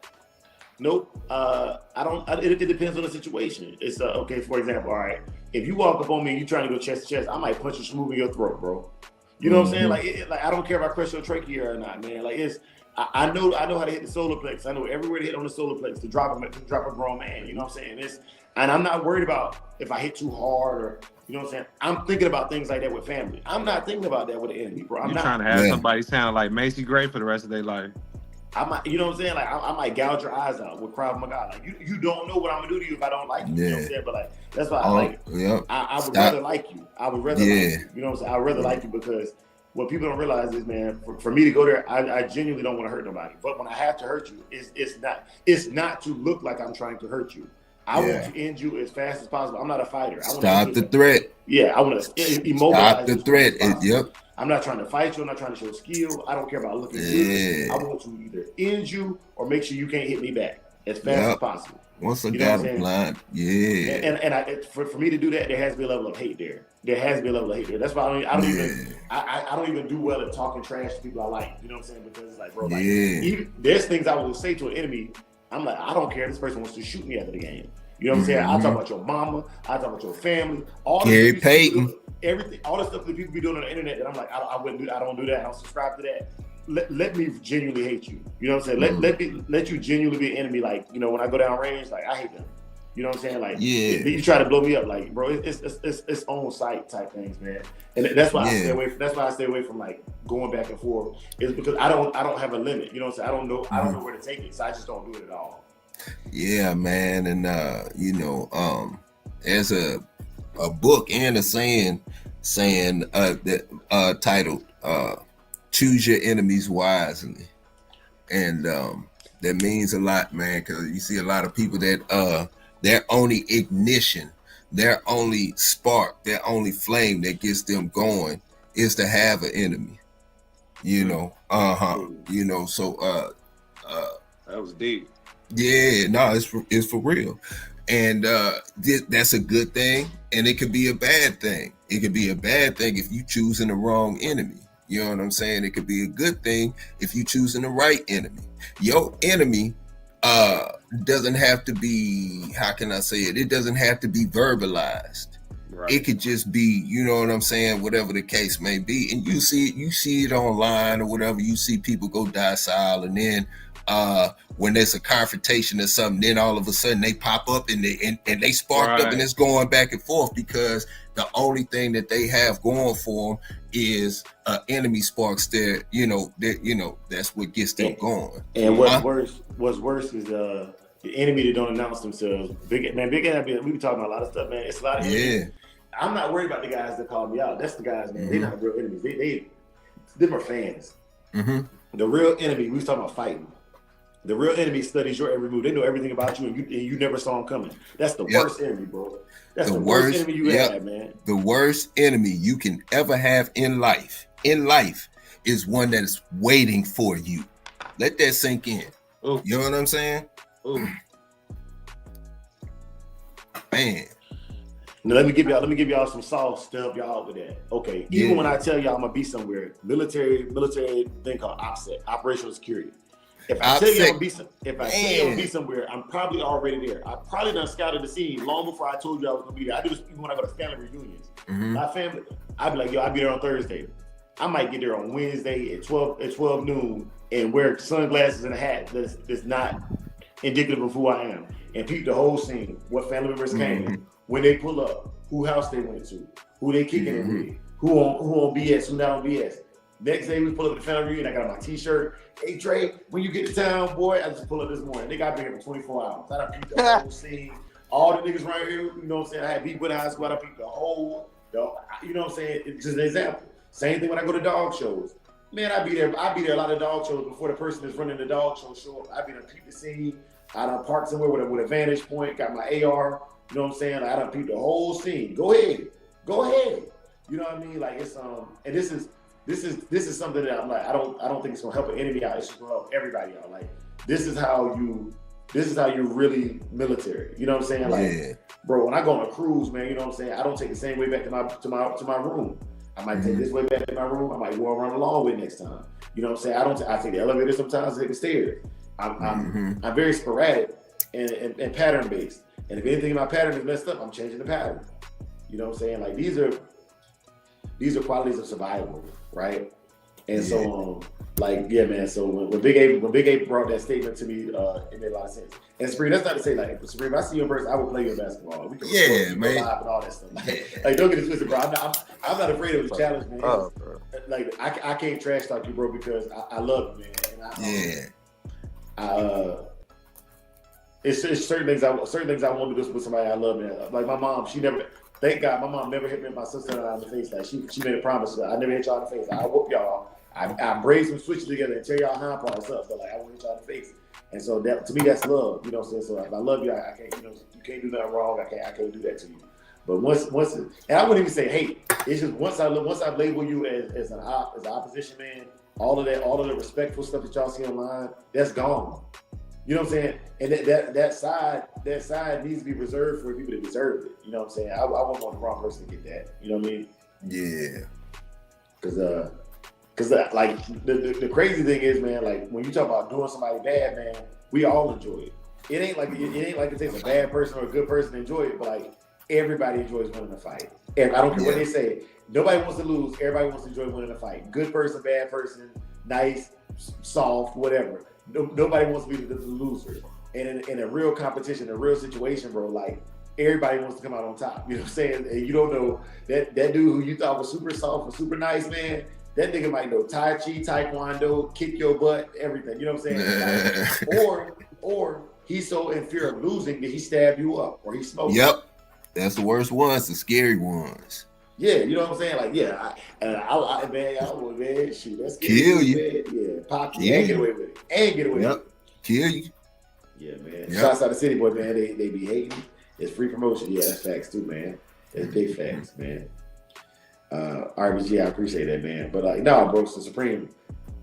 Speaker 4: Nope. I don't. It depends on the situation. It's okay. For example, all right. If you walk up on me and you trying to go chest to chest, I might punch you smooth in your throat, bro. You know what I'm saying? Like I don't care if I crush your trachea or not, man. Like I know how to hit the solar plex. I know everywhere to hit on the solar plex to drop a grown man. You know what I'm saying? And I'm not worried about if I hit too hard or you know what I'm saying. I'm thinking about things like that with family. I'm not thinking about that with the enemy, bro.
Speaker 5: You're trying to have somebody sound like Macy Gray for the rest of their life.
Speaker 4: I might, you know what I'm saying? Like I might gouge your eyes out with Krav Maga. Like you don't know what I'm gonna do to you if I don't like you. You know what I'm saying? But like that's why I would rather like you. I would rather like you. You know what I'm saying? I'd rather like you because what people don't realize is, man, for me to go there, I genuinely don't want to hurt nobody. But when I have to hurt you, it's not to look like I'm trying to hurt you. I want to end you as fast as possible. I'm not a fighter.
Speaker 2: Stop the threat.
Speaker 4: Yeah, I want to immobilize.
Speaker 2: Stop the threat. Yep.
Speaker 4: I'm not trying to fight you. I'm not trying to show skill. I don't care about looking good. I want to either end you or make sure you can't hit me back as fast as possible.
Speaker 2: Once I got a blind,
Speaker 4: and for me to do that, there has to be a level of hate there. That's why I don't even do well at talking trash to people I like. You know what I'm saying? Because it's like, bro, like even, there's things I will say to an enemy. I'm like, I don't care. This person wants to shoot me after the game. You know what I'm saying? I talk about your mama. I talk about your family. All
Speaker 2: Gary Payton.
Speaker 4: Everything, all the stuff that people be doing on the internet that I'm like, I wouldn't do. I don't do that. I don't subscribe to that. Let me genuinely hate you. You know what I'm saying? Let you genuinely be an enemy. Like, you know, when I go down range, like I hate them. You know what I'm saying? Like, you try to blow me up, like, bro, it's on site type things, man. And that's why I stay away. That's why I stay away from like going back and forth. Is because I don't have a limit. You know what I'm saying? I don't know where to take it, so I just don't do it at all.
Speaker 2: Yeah, man, and you know, there's a book and a saying that titled "Choose Your Enemies Wisely," and that means a lot, man, because you see a lot of people that their only ignition, their only spark, their only flame that gets them going is to have an enemy. You know, you know, so
Speaker 5: that was deep.
Speaker 2: Yeah, no, it's for real. And that's a good thing, and it could be a bad thing. It could be a bad thing if you choosing the wrong enemy. You know what I'm saying? It could be a good thing if you choosing the right enemy. Your enemy doesn't have to be, how can I say it? It doesn't have to be verbalized. Right. It could just be, you know what I'm saying, whatever the case may be. And you see it online or whatever. You see people go docile, and then when there's a confrontation or something, then all of a sudden they pop up and they sparked up, and it's going back and forth because the only thing that they have going for them is enemy sparks. There, you know, that's what gets them going.
Speaker 4: And what's worse is the enemy that don't announce themselves. Big we be talking about a lot of stuff, man. It's a lot of enemies. I'm not worried about the guys that call me out. That's the guys, man. They're not real enemies. Them are fans. The real enemy, we was talking about fighting. The real enemy studies your every move. They know everything about you, and you never saw them coming. That's the worst enemy, bro. That's the worst enemy you have, man. The
Speaker 2: worst enemy you can ever have in life is one that is waiting for you. Let that sink in. Ooh. You know what I'm saying?
Speaker 5: Ooh.
Speaker 2: Man.
Speaker 4: Now let me give y'all some sauce to help y'all with that. Okay. Even when I tell y'all I'm gonna be somewhere, military thing called OPSEC, operational security. If I tell you I'm gonna be somewhere, I'm probably already there. I probably done scouted the scene long before I told you I was gonna be there. I do this even when I go to family reunions. My family, I'd be like, yo, I'll be there on Thursday. I might get there on Wednesday at 12 noon and wear sunglasses and a hat that's not indicative of who I am. And peep the whole scene, what family members came, when they pull up, who house they went to, who they kicking it with, who on BS, who not on BS. Next day we pull up at the family reunion, I got my t-shirt. Hey Trey, when you get to town, boy, I just pull up this morning. Nigga, I've been here for 24 hours. I done peeped the whole scene. All the niggas right here, you know what I'm saying? I had beat with high school, I done peeped the whole, you know what I'm saying? It's just an example. Same thing when I go to dog shows. Man, I be there a lot of dog shows before the person that's running the dog show up. I be there peep the scene. I done parked somewhere with a vantage point, got my AR, you know what I'm saying? I done peeped the whole scene. Go ahead. You know what I mean? Like it's and this is something that I'm like, I don't think it's gonna help an enemy out. It's just gonna help everybody out. Like this is how you're really military. You know what I'm saying? Like, bro, when I go on a cruise, man, you know what I'm saying? I don't take the same way back to my room. I might take this way back to my room. I might go around the long way next time. You know what I'm saying? I take the elevator sometimes, I take the stairs. I'm very sporadic and pattern based. And if anything in my pattern is messed up, I'm changing the pattern. You know what I'm saying? Like these are qualities of survival, right? And so like, yeah, man. So when Big A brought that statement to me, it made a lot of sense. And Supreme, that's not to say like, Supreme, if I see you in person, I will play you in basketball. We can man. Live and all that stuff. Like don't get it twisted, bro. I'm not afraid of the challenge, man. Like I can't trash talk you, bro, because I love you, man. And it's certain things I want to do with somebody I love, man. Like my mom, thank God, my mom never hit me and my sister and I in the face. Like she made a promise that I never hit y'all in the face. I whoop y'all. I braid some switches together and tear y'all hind parts up, but like I won't hit y'all in the face. And so that to me that's love, you know what I'm saying? So if I love you, I can't, you know, you can't do nothing wrong. I can't do that to you. But once, and I wouldn't even say hate. It's just once I label you as an opposition man, all of the respectful stuff that y'all see online, that's gone. You know what I'm saying? And that side needs to be reserved for people that deserve it. You know what I'm saying? I wouldn't want the wrong person to get that. You know what I mean? Yeah. Cause like the crazy thing is, man, like when you talk about doing somebody bad, man, we all enjoy it. It ain't like it takes a bad person or a good person to enjoy it, but like everybody enjoys winning a fight. And I don't care what they say. Nobody wants to lose. Everybody wants to enjoy winning a fight. Good person, bad person, nice, soft, whatever. Nobody wants to be the loser. And in a real competition, a real situation, bro, like everybody wants to come out on top. You know what I'm saying? And you don't know that dude who you thought was super soft and super nice, man, that nigga might know Tai Chi, Taekwondo, kick your butt, everything. You know what I'm saying? Like, or he's so in fear of losing that he stabbed you up or he smoked.
Speaker 2: Yep. That's the worst ones, the scary ones.
Speaker 4: Yeah, you know what I'm saying? Like, yeah, I would, man, shoot, that's
Speaker 2: kill you.
Speaker 4: Man. Yeah, pop you and get away with it.
Speaker 2: Kill you.
Speaker 4: Yeah, man. Yep. Shouts out to City Boy, man. They be hating. It's free promotion. Yeah, that's facts too, man. That's big facts, man. RBG, I appreciate that, man. But no, bro, so Supreme,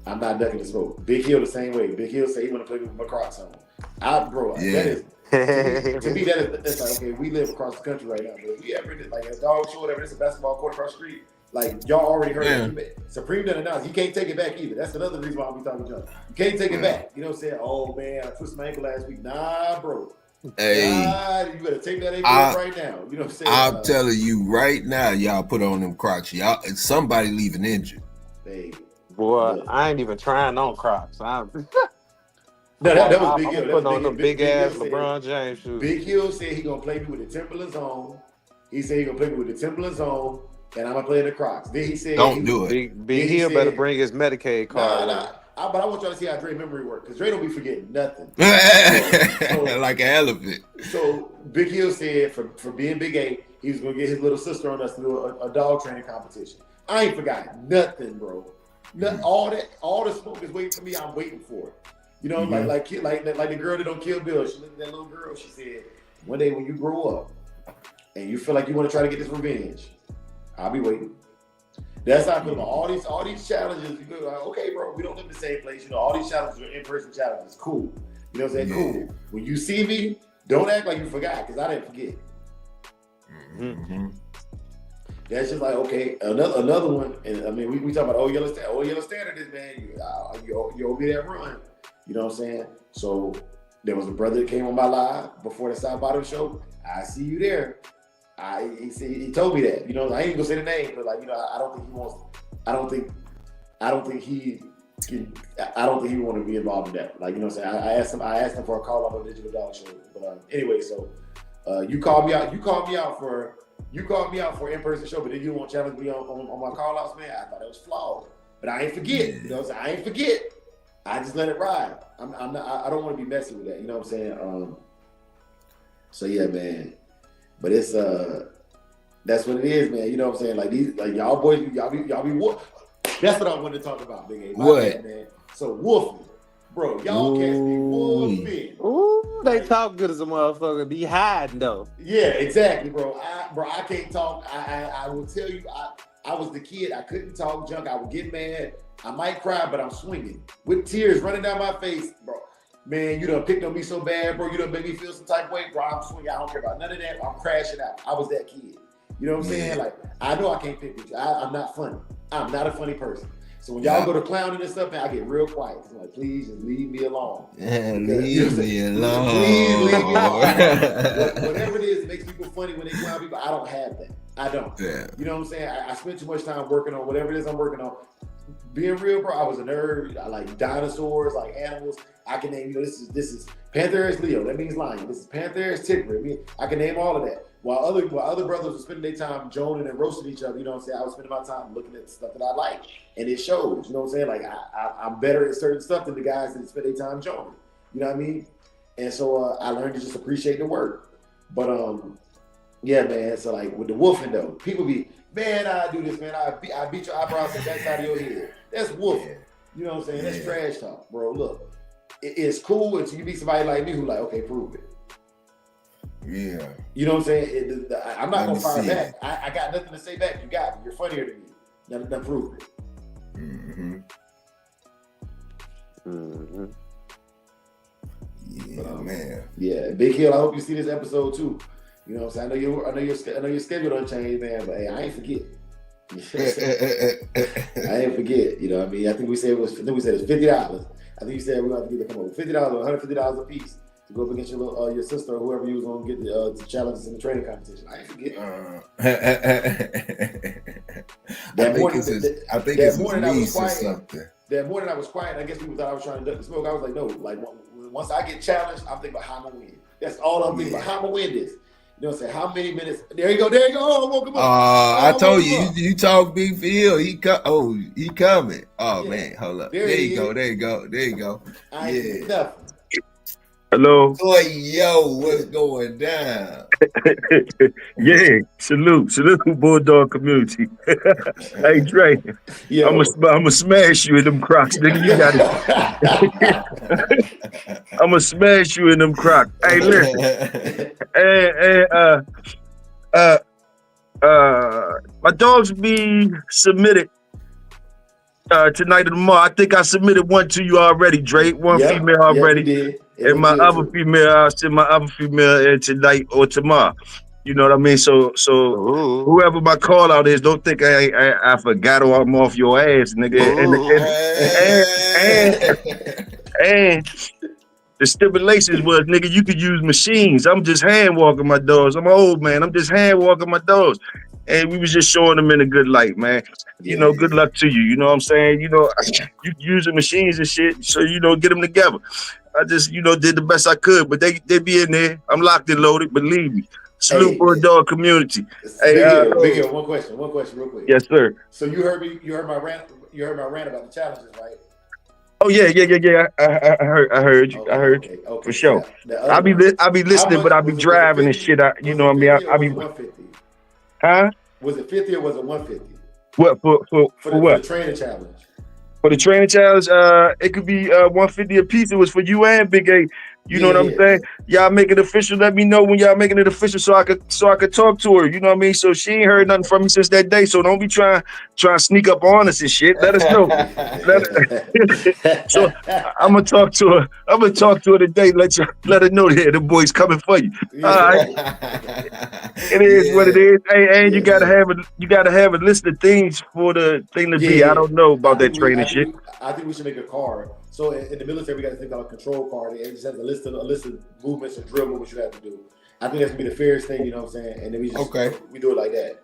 Speaker 4: I'm not ducking the smoke. Big Hill the same way. Big Hill say he want to play with my Crocs on. That is to me that's like, okay, we live across the country right now. But if you ever like a dog show, whatever, it's a basketball court across the street. Like y'all already heard it. Supreme done announced he can't take it back either. That's another reason why I'll be talking to him. You can't take it back. You know what I'm saying? Oh man, I twisted my ankle last week. Nah, bro.
Speaker 2: Hey,
Speaker 4: you better take that ankle right now. You know what I'm saying?
Speaker 2: I'm telling you right now, y'all put on them Crocs. Y'all, somebody leaving injured.
Speaker 4: Hey,
Speaker 5: boy, I ain't even trying on Crocs.
Speaker 4: No, that was Big Hill.
Speaker 5: Putting on them big ass LeBron James shoes.
Speaker 4: Big Hill said he gonna play me with the Timberlands on. He said he gonna play me with the Timberlands on, and I'm gonna play in the Crocs. Then he said,
Speaker 2: "Don't do it."
Speaker 5: Big Hill better bring his Medicaid card.
Speaker 4: But I want y'all to see how Dre memory works, because Dre don't be forgetting nothing.
Speaker 2: Like an elephant.
Speaker 4: So Big Hill said for being Big A, he was gonna get his little sister on us to do a dog training competition. I ain't forgot nothing, bro. All the smoke is waiting for me. I'm waiting for it. You know, like the girl that don't Kill Bill. She looked at that little girl. She said, "One day when you grow up and you feel like you want to try to get this revenge, I'll be waiting." That's how I feel about all these challenges. You go, like, okay, bro, we don't live in the same place. You know, all these challenges are in-person challenges. Cool. You know what I'm saying? Cool. When you see me, don't act like you forgot, because I didn't forget. That's just like, okay, another one. And I mean, we talk about Old Yellow Standard is, man, you owe me that run. You know what I'm saying? So there was a brother that came on my live before the South Bottom show. I see you there. He told me that. You know, I ain't gonna say the name, but like, you know, I don't think he want to be involved in that. Like, you know what I'm saying? I asked him for a call off a Digital Dog show. But anyway, so you called me out for in-person show, but then you won't challenge me on my call outs, man. I thought it was flawed. But I ain't forget. You know what I'm saying? I ain't forget. I just let it ride. I don't want to be messy with that. You know what I'm saying? So yeah, man. But it's that's what it is, man. You know what I'm saying? Like y'all boys, y'all be wolf. That's what I wanted to talk about, Big A.
Speaker 2: What?
Speaker 4: Bad, man. So wolfing. Bro, y'all can't be wolfing.
Speaker 5: Ooh, they talk good as a motherfucker. Be hiding though.
Speaker 4: Yeah, exactly, bro. I can't talk. I will tell you, I was the kid. I couldn't talk junk. I would get mad. I might cry, but I'm swinging with tears running down my face, bro. Man, you done picked on me so bad, bro. You done made me feel some type of way, bro. I'm swinging. I don't care about none of that. I'm crashing out. I was that kid. You know what I'm saying? Like, I know I can't pick with you. I'm not funny. I'm not a funny person. So when y'all go to clowning and stuff, man, I get real quiet. I'm like, please just leave me alone.
Speaker 2: Yeah, leave me alone.
Speaker 4: Please leave me alone. Whatever it is that makes people funny when they clown people, I don't have that. I don't. Yeah. You know what I'm saying? I spent too much time working on whatever it is I'm working on. Being real, bro, I was a nerd. I like dinosaurs, like animals. I can name, you know, this is Panthers Leo. That means lion. This is Panthers Tigre. I can name all of that. While other brothers were spending their time joning and roasting each other, you know what I'm saying? I was spending my time looking at stuff that I like, and it shows. You know what I'm saying? Like I'm better at certain stuff than the guys that spend their time joning. You know what I mean? And so I learned to just appreciate the work. But yeah, man. So like with the wolfing though, people be, man, I do this, man. I beat your eyebrows to that side of your head. That's wolfing. You know what I'm saying? That's trash talk, bro. Look, it's cool until you meet somebody like me who like, okay, prove it.
Speaker 2: Yeah.
Speaker 4: You know what I'm saying? I'm not going to fire back. I got nothing to say back. You got me. You're funnier than me. Now prove it.
Speaker 2: Mm-hmm. Mm-hmm. Yeah, man.
Speaker 4: Yeah, Big Hill, I hope you see this episode too. You know what I'm saying? I know your schedule don't change, man, but hey, I ain't forget. I ain't forget. You know what I mean? I think we said it's $50. I think you said we're going to have to come over $50 or $150 a piece to go up against your sister or whoever you was going to get the challenges in the training competition. I ain't forget. That morning I was quiet. I guess people thought I was trying to duck the smoke. I was like, no. Like once I get challenged, I'm thinking about how I'm gonna win. That's all I'm thinking about. How I'm gonna win this. You know what I'm saying? How many minutes? There you go. Oh, I woke him up.
Speaker 2: I told you. You talk Big Phil. He coming. Oh yeah. Man, hold up. There you go.
Speaker 4: I ain't nothing.
Speaker 3: Hello.
Speaker 2: Boy, yo, what's going down?
Speaker 3: Yeah, salute, Bulldog community. Hey, Dre, I'm gonna smash you in them Crocs, nigga. You got it. I'm gonna smash you in them Crocs. Hey, listen. My dogs be submitted tonight or tomorrow. I think I submitted one to you already, Dre. One female already.
Speaker 4: Did.
Speaker 3: And my other female, I'll send my other female in tonight or tomorrow. You know what I mean? So whoever my call out is, don't think I forgot or I'm off your ass, nigga. And the stipulations was, nigga, you could use machines. I'm just hand walking my dogs. I'm an old man. I'm just hand walking my dogs. And we was just showing them in a good light, man. You know, good luck to you. You know what I'm saying? You know, you using machines and shit, so, you know, get them together. I just, you know, did the best I could, but they be in there. I'm locked and loaded, believe me. Salute Bulldog community.
Speaker 4: Hey, Big Hill, one question real quick.
Speaker 3: Yes, sir.
Speaker 4: So you heard my rant about the challenges, right?
Speaker 3: Oh yeah. I heard you. Okay, for sure. I be listening, but I be driving and shit. You know what I mean? I be
Speaker 4: 150.
Speaker 3: Huh?
Speaker 4: Was it 50 or was it 150?
Speaker 3: What for what?
Speaker 4: For the training challenge.
Speaker 3: For the training challenge, it could be 150 a piece. It was for you and Big A. You know what I'm saying? Y'all make it official. Let me know when y'all making it official so I could talk to her. You know what I mean? So she ain't heard nothing from me since that day. So don't be trying to sneak up on us and shit. Let us know. So I'm gonna talk to her. I'm gonna talk to her today. Let her know that the boy's coming for you. All right. It is what it is. Hey, and you gotta have a list of things for the thing to be. I don't know about that training shit.
Speaker 4: I think we should make a card So in the military, we got to think about a control card. It just has a list of movements and drill movements you have to do. I think that's gonna be the fairest thing, you know what I'm saying? And then we do it like that.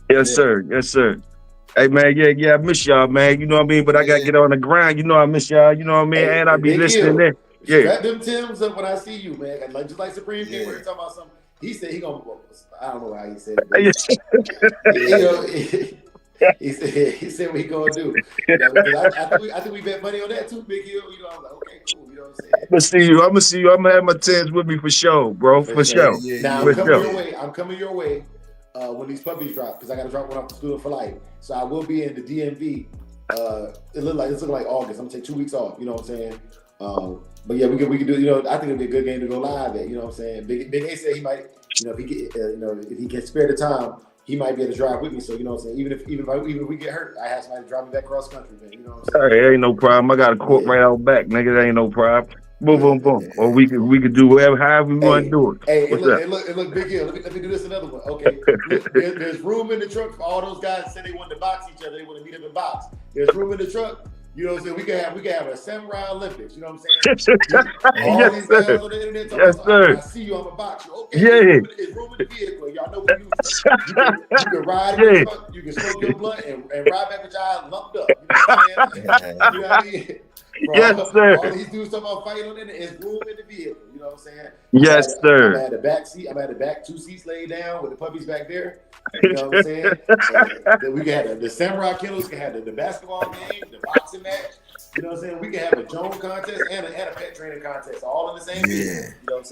Speaker 6: Yes, sir. Yes, sir. Hey man, yeah, I miss y'all, man. You know what I mean? But I gotta get on the grind. You know I miss y'all. You know what I mean?
Speaker 4: Hey,
Speaker 6: and I be listening there. Yeah.
Speaker 4: Strap them Timbs up when I see you, man. Like just like Supreme came here talking about something. He said he gonna. I don't know how he said it. He said what he gonna do. You know, I think we bet money on that too, Big Hill. You know, I'm like, okay, cool. You know what I'm saying?
Speaker 6: I'm gonna see you. I'm gonna have my Timbs with me for sure, bro. For sure.
Speaker 4: Now I'm coming your way. I'm coming your way. When these puppies drop, because I got to drop one off the Student for Life. So I will be in the DMV. It's looking like August. I'm gonna take 2 weeks off. You know what I'm saying? But yeah, we can do. You know, I think it'd be a good game to go live at. You know what I'm saying? Big A said he might. You know, if he can spare the time, he might be able to drive with me. So you know what I'm saying? Even if we get hurt, I have somebody to drive me back cross country, man. You know what I'm saying?
Speaker 6: Hey, ain't no problem. I got a court right out back, nigga. That ain't no problem. Boom. Or we could do whatever, however we want to do it.
Speaker 4: Hey, look, Big Hill. Let me do this another one. Okay, there's room in the truck for all those guys that say they want to box each other. They want to meet up and box. There's room in the truck. You know what I'm saying? We can have a Samurai Olympics. You know what I'm saying? All these guys on the internet talking about, I see you, I'm a boxer. Okay, there's room in the vehicle. Y'all know what you can ride in the truck. You can smoke your blunt and ride back with your eyes lumped up. You know what I'm saying? You know what I mean? Bro,
Speaker 6: yes, sir.
Speaker 4: All these dudes talking about fighting on it is room in the vehicle. You know what I'm saying?
Speaker 6: Yes, sir.
Speaker 4: I'm at the back seat. I'm at the back 2 seats laid down with the puppies back there. You know what I'm saying? And we can have the Samurai Kennels, can have the basketball game, the boxing match. You know what I'm saying? We can have a Joan contest and a pet training contest all in the same vehicle. You know what I'm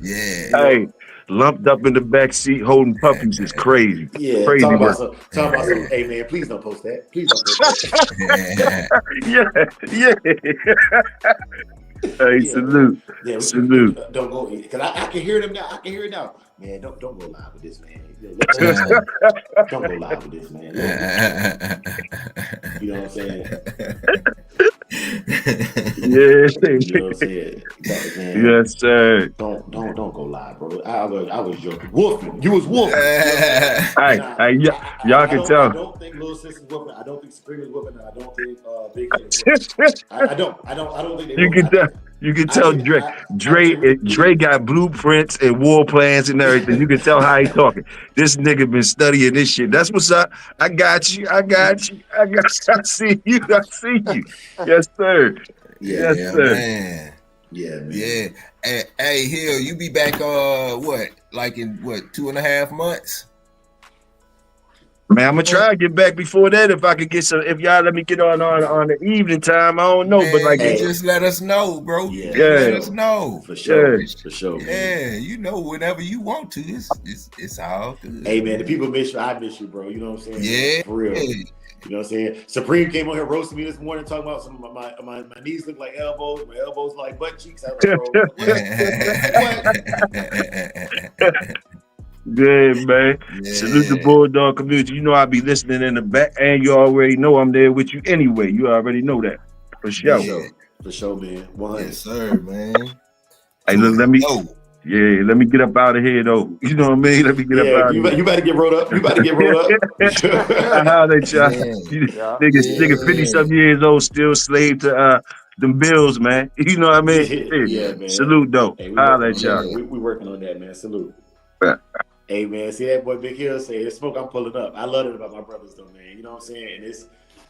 Speaker 4: saying?
Speaker 6: Hey, lumped up in the back seat holding puppies is crazy.
Speaker 4: Yeah,
Speaker 6: crazy
Speaker 4: talking about some. Hey man, please don't post that. Please don't post that.
Speaker 6: yeah. Hey, salute.
Speaker 4: Yeah,
Speaker 6: salute.
Speaker 4: Don't go because I can hear them now. I can hear it now. Man, don't go live with this, man. Don't go live with this, man. You know what I'm saying?
Speaker 6: Yeah.
Speaker 4: You know what I'm saying? Man,
Speaker 6: yes, sir.
Speaker 4: Don't go live, bro. I was joking. Woofing. You was woofing.
Speaker 6: Y'all can tell.
Speaker 4: I don't think Little Sis is whooping. I don't think Supreme is whooping. And I don't think Big Head is whooping. I don't think they
Speaker 6: You can tell Dre got blueprints and war plans and everything. You can tell how he talking. This nigga been studying this shit. That's what's up. I got you. I see you. Yes, sir.
Speaker 2: Yes, sir.
Speaker 4: Man. Yeah, man.
Speaker 2: Yeah. Hey, Hill, you be back in 2.5 months?
Speaker 6: Man, I'm gonna try to get back before that if I could get some. If y'all let me get on the evening time, I don't know,
Speaker 2: man,
Speaker 6: but like
Speaker 2: just let us know, bro.
Speaker 4: Yeah.
Speaker 2: Let us know
Speaker 4: for sure.
Speaker 6: Yeah.
Speaker 4: For sure.
Speaker 2: Yeah, you know, whenever you want to, it's all good.
Speaker 4: Hey man, the people miss you. I miss you, bro. You know what I'm saying?
Speaker 2: Yeah,
Speaker 4: for real. You know what I'm saying? Supreme came on here roasting me this morning, talking about some of my knees look like elbows, my elbows like butt cheeks. I was like, bro, what?
Speaker 6: Good, man. Yeah. Salute the Bulldog community. You know I be listening in the back, and you already know I'm there with you anyway. You already know that. For sure.
Speaker 4: For sure, man. 100.
Speaker 2: Yes, sir, man.
Speaker 6: Hey, look, let me get up out of here, though. You know what I mean? Let me get up out of here.
Speaker 4: You better get rolled up. I
Speaker 6: holler at y'all. Nigga 50-something years old, still slave to them bills, man. You know what I mean?
Speaker 4: Yeah, man.
Speaker 6: Salute, though. Holler at y'all.
Speaker 4: We working on that, man. Salute. Hey man, see that boy Big Hill say, "The smoke I'm pulling up." I love it about my brothers, though, man. You know what I'm saying? And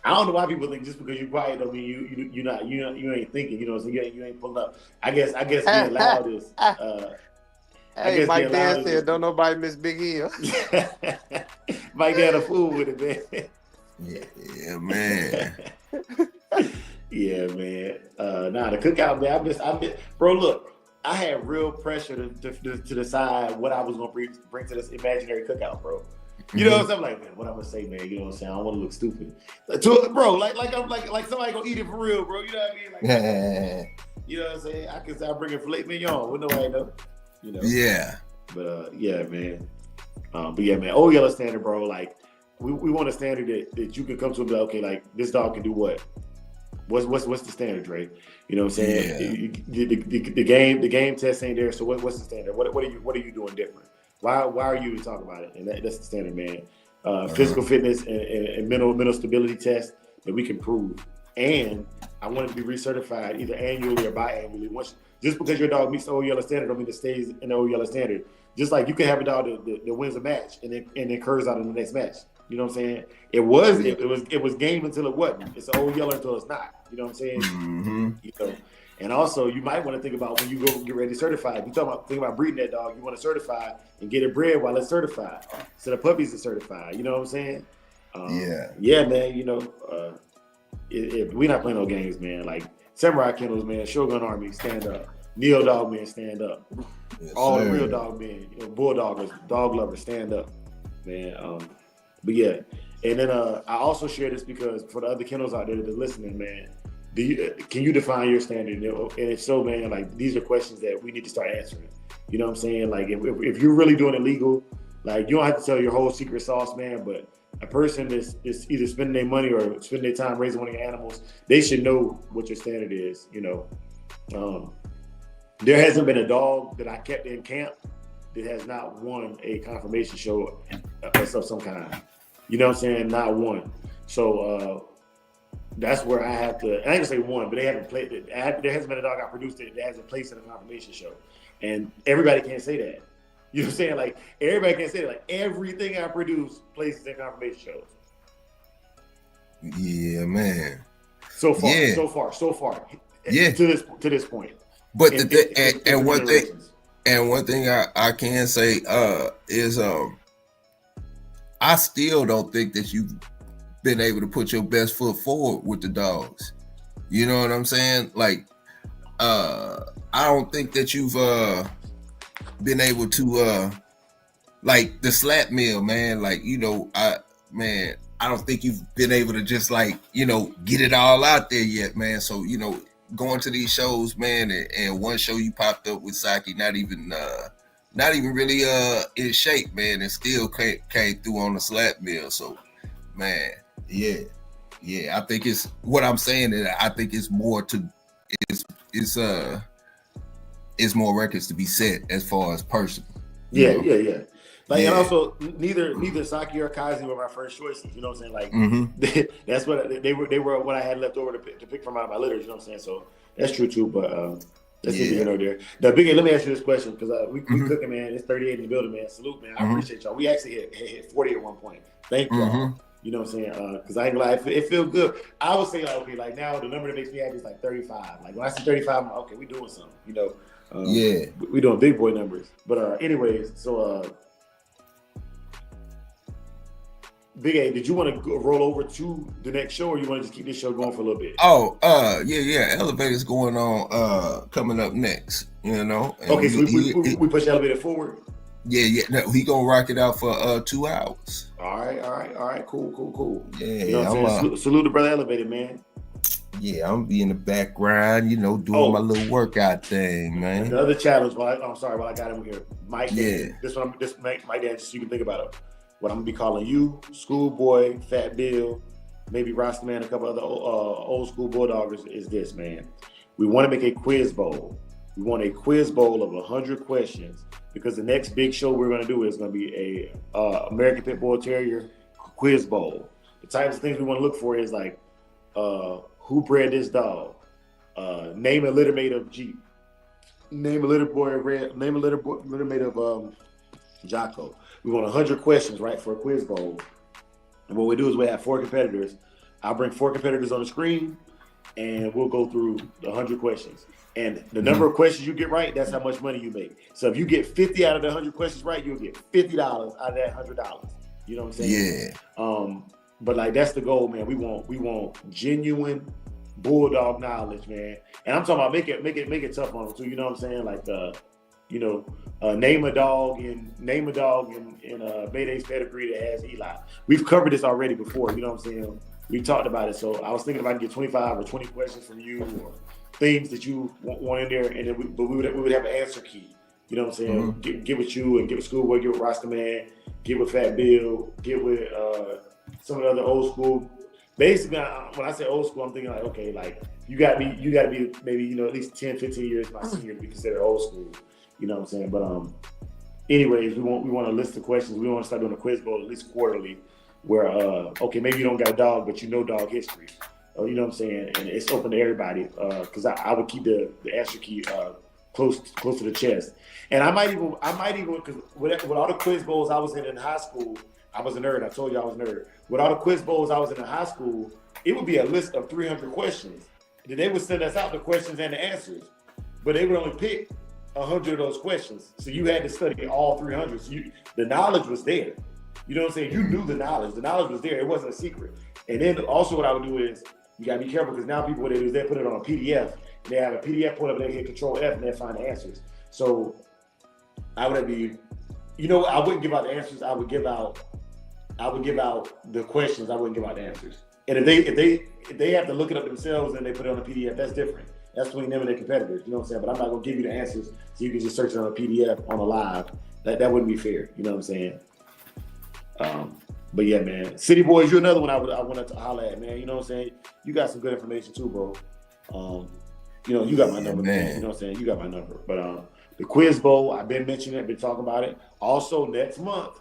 Speaker 4: I don't know why people think just because you quiet don't mean you ain't thinking. You know, so you ain't pulling up. I guess being loud is.
Speaker 5: Hey, Mike Dan said, "Don't nobody miss Big Hill."
Speaker 4: Mike Dan a fool with it, man.
Speaker 2: Yeah, man.
Speaker 4: Yeah, man. The cookout, man. I miss, bro. Look. I had real pressure to decide what I was gonna bring to this imaginary cookout, bro. You know what I'm saying? Like, man, what I'm gonna say, man. You know what I'm saying? I don't want to look stupid, bro. Like somebody gonna eat it for real, bro. You know what I mean? Like, you know what I'm saying? I can start bringing filet mignon with nobody know. You know?
Speaker 2: Yeah.
Speaker 4: But yeah, man. But yeah, man. Old Yellow standard, bro. Like, we want a standard that you can come to and be like, okay, like this dog can do what? What's the standard, Dre? You know what I'm saying? Yeah. The game test ain't there. So what's the standard? What are you doing different? Why are you talking about it? And that's the standard, man. Physical fitness and mental stability test that we can prove. And I want it to be recertified either annually or biannually. Just because your dog meets the old yellow standard don't mean it stays in the old yellow standard. Just like you can have a dog that wins a match and then curves out in the next match. You know what I'm saying? It was game until it wasn't. It's an old yellow until it's not. You know what I'm saying?
Speaker 2: Mm-hmm.
Speaker 4: You know. And also, you might want to think about when you go get ready to certify. If you think about breeding that dog, you want to certify and get it bred while it's certified. So the puppies are certified. You know what I'm saying? Yeah, man. You know, we're not playing no games, man. Like Samurai Kennels, man. Shogun Army, stand up. Neo Dog Men, stand up.
Speaker 2: Yes,
Speaker 4: all
Speaker 2: sir.
Speaker 4: the real dog men, you know, bulldoggers, dog lovers, stand up, man. But yeah, and then I also share this because for the other kennels out there that are listening, man, can you define your standard? And if so, man, like these are questions that we need to start answering. You know what I'm saying? Like if you're really doing it legal, like you don't have to tell your whole secret sauce, man, but a person that's either spending their money or spending their time raising one of your animals, they should know what your standard is, you know. There hasn't been a dog that I kept in camp that has not won a confirmation show of some kind. You know what I'm saying? Not one. So that's where I have to, I ain't gonna say one, but they haven't played it. There hasn't been a dog I produced that hasn't placed in a confirmation show. And everybody can't say that. You know what I'm saying? Like everybody can't say that. Like everything I produce places in confirmation shows.
Speaker 2: Yeah, man.
Speaker 4: So far.
Speaker 2: Yeah.
Speaker 4: To this point.
Speaker 2: But one thing I can say is I still don't think that you've been able to put your best foot forward with the dogs. You know what I'm saying? Like I don't think that you've been able to like the slap mill, man. Like, you know, I don't think you've been able to just like, you know, get it all out there yet, man. So, you know, going to these shows, man, and one show you popped up with Saki, not even really in shape, man, and still came through on the slap mill. So, man, yeah, I think it's what I'm saying. That I think it's more to it's more records to be set as far as personal.
Speaker 4: Yeah. Like, and also neither Saki or Kazi were my first choices. You know what I'm saying? Like, that's what they were what I had left over to pick from out of my litters. You know what I'm saying? So that's true too. But that's neither here nor there. The big. Let me ask you this question because we cooking, man. It's 38 in the building, man. Salute, man. I appreciate y'all. We actually hit 40 at one point. Thank y'all. You know what I'm saying? Because I ain't gonna lie, it feels good. I would say like, okay, like now the number that makes me happy is like 35. Like when I see 35, I'm like, okay, we doing something. You know? We doing big boy numbers. But anyways, so. Big A, did you want to roll over to the next show, or you want to just keep this show going for a little bit?
Speaker 2: Oh, yeah. Elevator's going on, coming up next. You know. And
Speaker 4: okay, so we push the elevator forward.
Speaker 2: Yeah. No, he gonna rock it out for 2 hours.
Speaker 4: All right. Cool.
Speaker 2: Yeah,
Speaker 4: you know what I'm saying? Salute the brother Elevator, man.
Speaker 2: Yeah, I'm be in the background, you know, doing my little workout thing, man.
Speaker 4: The other challenge, while I got him here, Mike. Yeah. This Mike Dan, just so you can think about it. What I'm gonna be calling you, Schoolboy, Fat Bill, maybe Rastaman, a couple other old school bulldoggers is this, man. We want to make a quiz bowl. We want a quiz bowl of 100 questions because the next big show we're gonna do is gonna be a American Pit Bull Terrier quiz bowl. The types of things we want to look for is like who bred this dog, name a littermate of Jeep, name a littermate of Jocko. We want 100 questions, right, for a quiz bowl. And what we do is we have 4 competitors. I'll bring 4 competitors on the screen, and we'll go through the 100 questions. And the number of questions you get right, that's how much money you make. So if you get 50 out of the 100 questions right, you'll get $50 out of that $100. You know what I'm saying? Yeah. But like that's the goal, man. We want genuine bulldog knowledge, man. And I'm talking about make it tough on them too. You know what I'm saying? Like name a dog in Mayday's pedigree that has Eli. We've covered this already before, you know what I'm saying? We talked about it. So I was thinking if I can get 25 or 20 questions from you or things that you want in there, and then we would have an answer key. You know what I'm saying? Get with you and get with Schoolboy, get with Rastaman, get with Fat Bill, get with some of the other old school. Basically, when I say old school, I'm thinking like, okay, like you got to be maybe, you know, at least 10, 15 years my senior to be considered old school. You know what I'm saying? But anyways, we want to list the questions. We want to start doing a quiz bowl at least quarterly where, okay, maybe you don't got a dog, but you know dog history. You know what I'm saying? And it's open to everybody because I would keep the answer key close to the chest. And I might even because with all the quiz bowls I was in high school, I was a nerd. I told you I was a nerd. With all the quiz bowls I was in high school, it would be a list of 300 questions. Then they would send us out the questions and the answers, but they would only pick 100 of those questions. So you had to study all 300. So the knowledge was there. You know what I'm saying? You knew the knowledge. The knowledge was there. It wasn't a secret. And then also what I would do is, you gotta be careful because now people, what they do is they put it on a PDF. And they have a PDF pull up and they hit Control F and they find the answers. So I would be, I wouldn't give out the answers. I would give out the questions. I wouldn't give out the answers. And if they have to look it up themselves and they put it on a PDF, that's different. That's between them and their competitors. You know what I'm saying? But I'm not gonna give you the answers so you can just search it on a PDF on a live. That wouldn't be fair. You know what I'm saying? But yeah, man, City Boys, you're another one I wanted to holler at, man. You know what I'm saying? You got some good information too, bro. You got my number, man. You know what I'm saying? You got my number. But the Quiz Bowl, I've been mentioning it, been talking about it. Also, next month,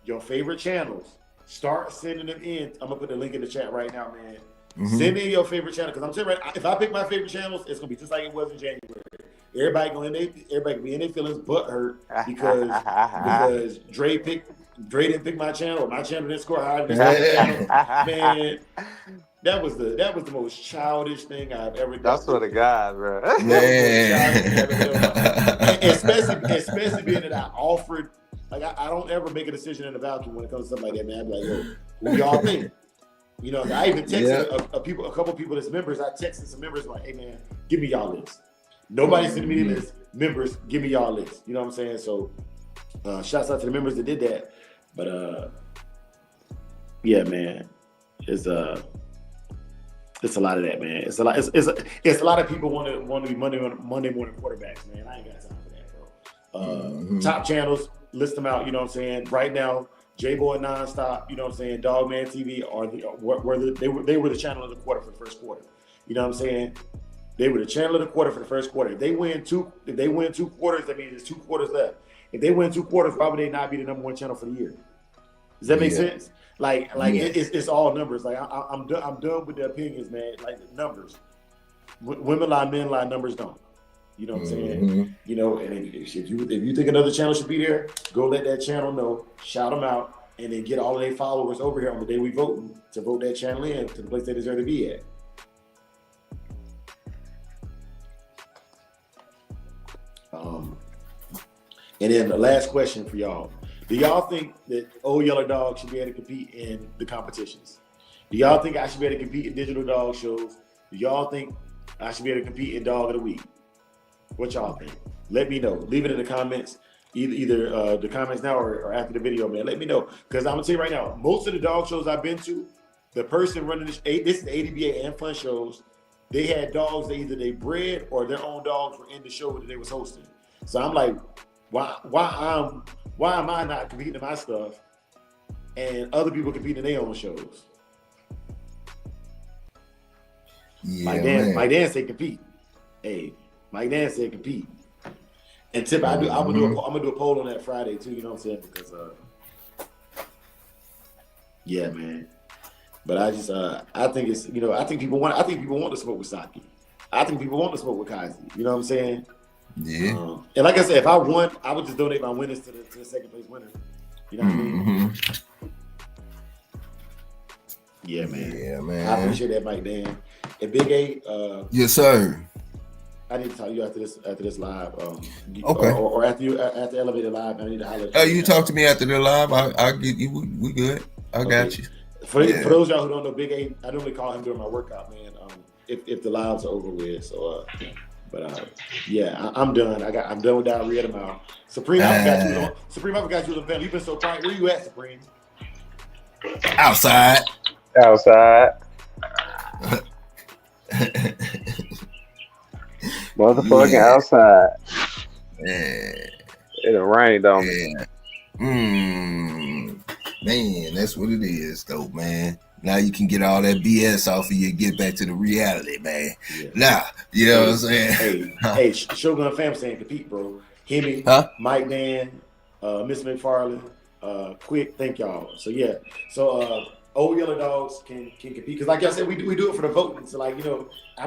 Speaker 4: your favorite channels, start sending them in. I'm gonna put the link in the chat right now, man. Mm-hmm. Send in your favorite channel because I'm telling you, right, if I pick my favorite channels, it's gonna be just like it was in January. Everybody gonna be in their feelings, butt hurt because Dre didn't pick my channel, or my channel didn't score higher than his channel. Man, that was the most childish thing I've ever done.
Speaker 5: That's what a God, bro.
Speaker 4: Especially being that I offered, like I don't ever make a decision in a vacuum when it comes to something like that, man. I'd be like, yo, what do y'all think? I even texted a couple people that's members. I texted some members like, hey man, give me y'all list. Nobody sent me the list. Members, give me y'all list. You know what I'm saying? So shouts out to the members that did that. But yeah, man, it's a lot of that, man. It's a lot of people want to be Monday morning quarterbacks, man. I ain't got time for that, bro. Top channels, list them out. You know what I'm saying? Right now, J-Boy Nonstop. You know what I'm saying? Dogman TV they were the channel of the quarter for the first quarter. You know what I'm saying? They were the channel of the quarter for the first quarter. If they win two quarters, that means there's 2 quarters left. If they win 2 quarters, why would they not be the number 1 channel for the year? Does that make sense? It's all numbers. Like I'm done with the opinions, man. Like numbers. Women lie, men lie, numbers don't. You know what I'm saying? And if you think another channel should be there, go let that channel know, shout them out, and then get all of their followers over here on the day we vote to vote that channel in to the place they deserve to be at. And then the last question for y'all. Do y'all think that Old Yeller Dog should be able to compete in the competitions? Do y'all think I should be able to compete in digital dog shows? Do y'all think I should be able to compete in Dog of the Week? What y'all think? Let me know. Leave it in the comments, either the comments now or after the video, man. Let me know. Because I'm going to tell you right now, most of the dog shows I've been to, the person running this is the ADBA and Fun shows, they had dogs that either they bred or their own dogs were in the show that they was hosting. So I'm like, why am I not competing in my stuff and other people competing in their own shows?
Speaker 2: Yeah,
Speaker 4: Mike Dan said compete. Hey, Mike Dan said compete. And Tip, I'm gonna do a poll on that Friday too. You know what I'm saying? Because yeah, man. But I just I think it's I think people want to smoke with Saki. I think people want to smoke with Kazi. You know what I'm saying?
Speaker 2: Yeah.
Speaker 4: And like I said, if I won, I would just donate my winners to the second place winner. You know what I mean? Yeah, man.
Speaker 2: Yeah, man.
Speaker 4: I appreciate that, Mike Dan. And Big A,
Speaker 2: yes, sir.
Speaker 4: I need to talk to you after this live.
Speaker 2: Okay.
Speaker 4: Or after Elevated Live, I need to holler at you.
Speaker 2: You talk to me after the live. I'll get you. We good. I got you.
Speaker 4: For those of y'all who don't know, Big A, I normally call him during my workout, man. If the lives are over with, so yeah, I'm done. I'm done with diarrhea of the mouth. Supreme, I forgot you. Supreme, I forgot you was on family. You've been so quiet. Where you at, Supreme?
Speaker 2: Outside.
Speaker 7: Motherfucking outside.
Speaker 2: Yeah.
Speaker 7: It'll rain on me.
Speaker 2: Man, that's what it is, though, man. Now you can get all that BS off of you and get back to the reality, man.
Speaker 4: Yeah.
Speaker 2: Now, you know what I'm saying?
Speaker 4: Hey, Shogun fam saying compete, bro. Hemi, Mike Dan, Miss McFarland, Quick, thank y'all. So yeah, so old yellow dogs can compete because, like I said, we do it for the voting. So, like, you know, I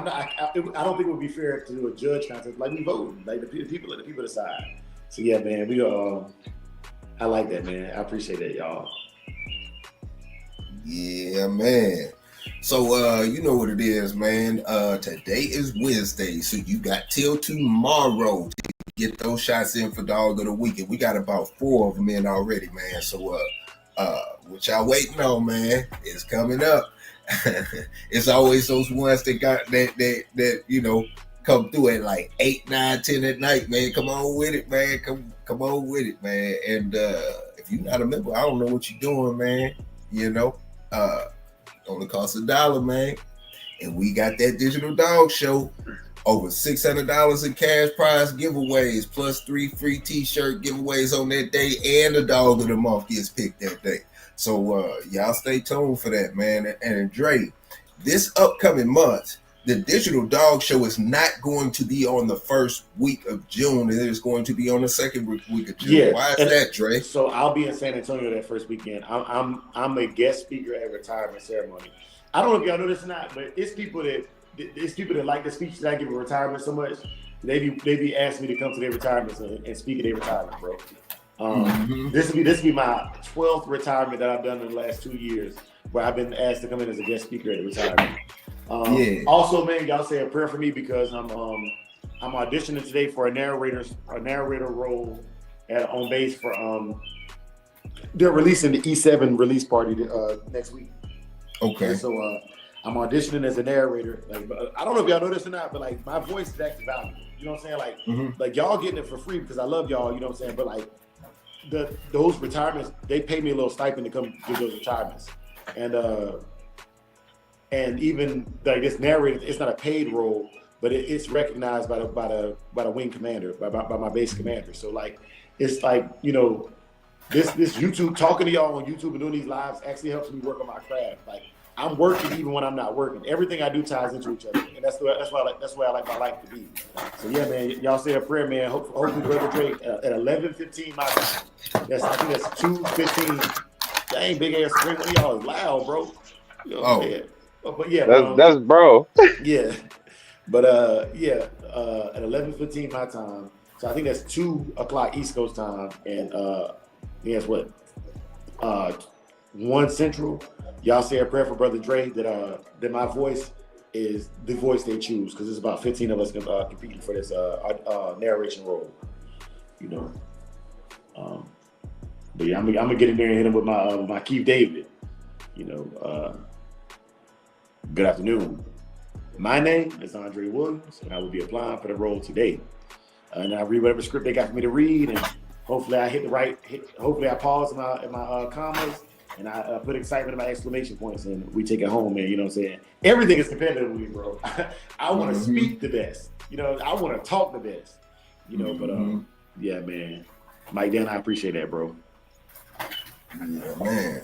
Speaker 4: don't think it would be fair to do a judge contest. Like, we vote, like the people decide. So yeah, man, I like that, man. I appreciate that, y'all.
Speaker 2: Yeah, man. So you know what it is, man. Today is Wednesday, so you got till tomorrow to get those shots in for Dog of the Week. And we got about 4 of them in already, man. So what y'all waiting on, man? It's coming up. It's always those ones that got that you know come through at like 8, 9, 10 at night, man. Come on with it, man. Come on with it, man. And if you're not a member, I don't know what you're doing, man. You know, only costs $1, man. And we got that digital dog show. Over $600 in cash prize giveaways, plus 3 free t-shirt giveaways on that day, and the dog of the month gets picked that day. So y'all stay tuned for that, man. And Dre, this upcoming month, the digital dog show is not going to be on the first week of June. It is going to be on the second week of June.
Speaker 4: Yeah.
Speaker 2: Why is that, Dre?
Speaker 4: So I'll be in San Antonio that first weekend. I'm a guest speaker at a retirement ceremony. I don't know if y'all know this or not, but it's people that like the speech that I give at retirement so much. They be asking me to come to their retirements and speak at their retirement, bro. This will be my 12th retirement that I've done in the last 2 years, where I've been asked to come in as a guest speaker at a retirement. Also, man, y'all say a prayer for me because I'm auditioning today for a narrator role on base for they're releasing the E7 release party next week.
Speaker 2: Okay.
Speaker 4: And so I'm auditioning as a narrator. Like, I don't know if y'all know this or not, but like my voice is actually valuable. You know what I'm saying? Like, like y'all getting it for free because I love y'all. You know what I'm saying? But like those retirements, they pay me a little stipend to come do those retirements, and even like this narrator, it's not a paid role, but it's recognized by the wing commander, by my base commander. So like, it's like, you know, this YouTube, talking to y'all on YouTube and doing these lives actually helps me work on my craft. Like, I'm working even when I'm not working. Everything I do ties into each other, and that's why I like my life to be. So yeah, man, y'all say a prayer, man. Hopefully, Brother Drake at 11:15 my time. I think that's 2:15. Dang, big ass screen. One of y'all is loud, bro. You know what I'm saying? But yeah,
Speaker 7: that's bro.
Speaker 4: Yeah, but at 11:15 my time. So I think that's 2 o'clock East Coast time, and guess what? 1 Central. Y'all say a prayer for Brother Dre that my voice is the voice they choose, because there's about 15 of us competing for this narration role. You know, but yeah, I'm gonna get in there and hit him with my Keith David. You know, good afternoon. My name is Andre Williams, and I will be applying for the role today. And I read whatever script they got for me to read, and hopefully I hopefully I pause in my commas. And I put excitement in my exclamation points, and we take it home, man. You know what I'm saying? Everything is competitive with me, bro. I want to speak the best. You know, I want to talk the best. You know, but yeah, man. Mike Dan, I appreciate that, bro.
Speaker 2: Yeah, man.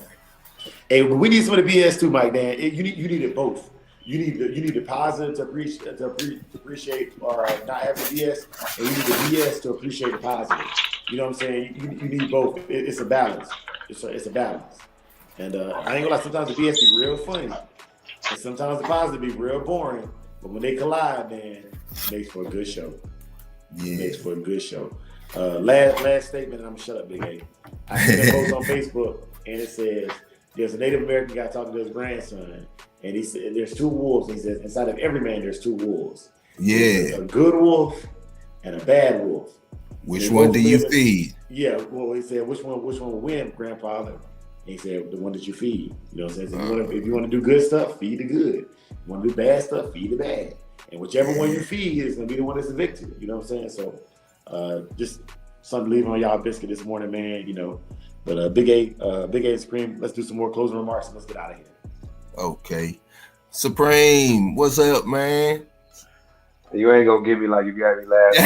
Speaker 4: Hey, but we need some of the BS too, Mike Dan. You need it both. You need the positive to appreciate or not have the BS, and you need the BS to appreciate the positive. You know what I'm saying? You need both. It's a balance. It's a balance. And I ain't gonna lie, sometimes the BS be real funny, and sometimes the positive be real boring. But when they collide, man, it makes for a good show.
Speaker 2: Yeah.
Speaker 4: It makes for a good show. Last statement, and I'm gonna shut up, Big A. I seen a post on Facebook, and it says, there's a Native American guy talking to his grandson, and he said, there's 2 wolves. And he says, inside of every man, there's 2 wolves.
Speaker 2: Yeah.
Speaker 4: A good wolf and a bad wolf.
Speaker 2: Which one do you feed?
Speaker 4: Yeah, well, he said, which one will win, grandfather? And he said, the one that you feed. You know what I'm saying? If you want to do good stuff, feed the good. You want to do bad stuff, feed the bad. And whichever one you feed is going to be the one that's the victor. You know what I'm saying? So just something to leave on y'all biscuit this morning, man, you know. But Big A Supreme, let's do some more closing remarks and let's get out of here.
Speaker 2: Okay. Supreme, what's up, man?
Speaker 7: You ain't gonna give me like you got me last.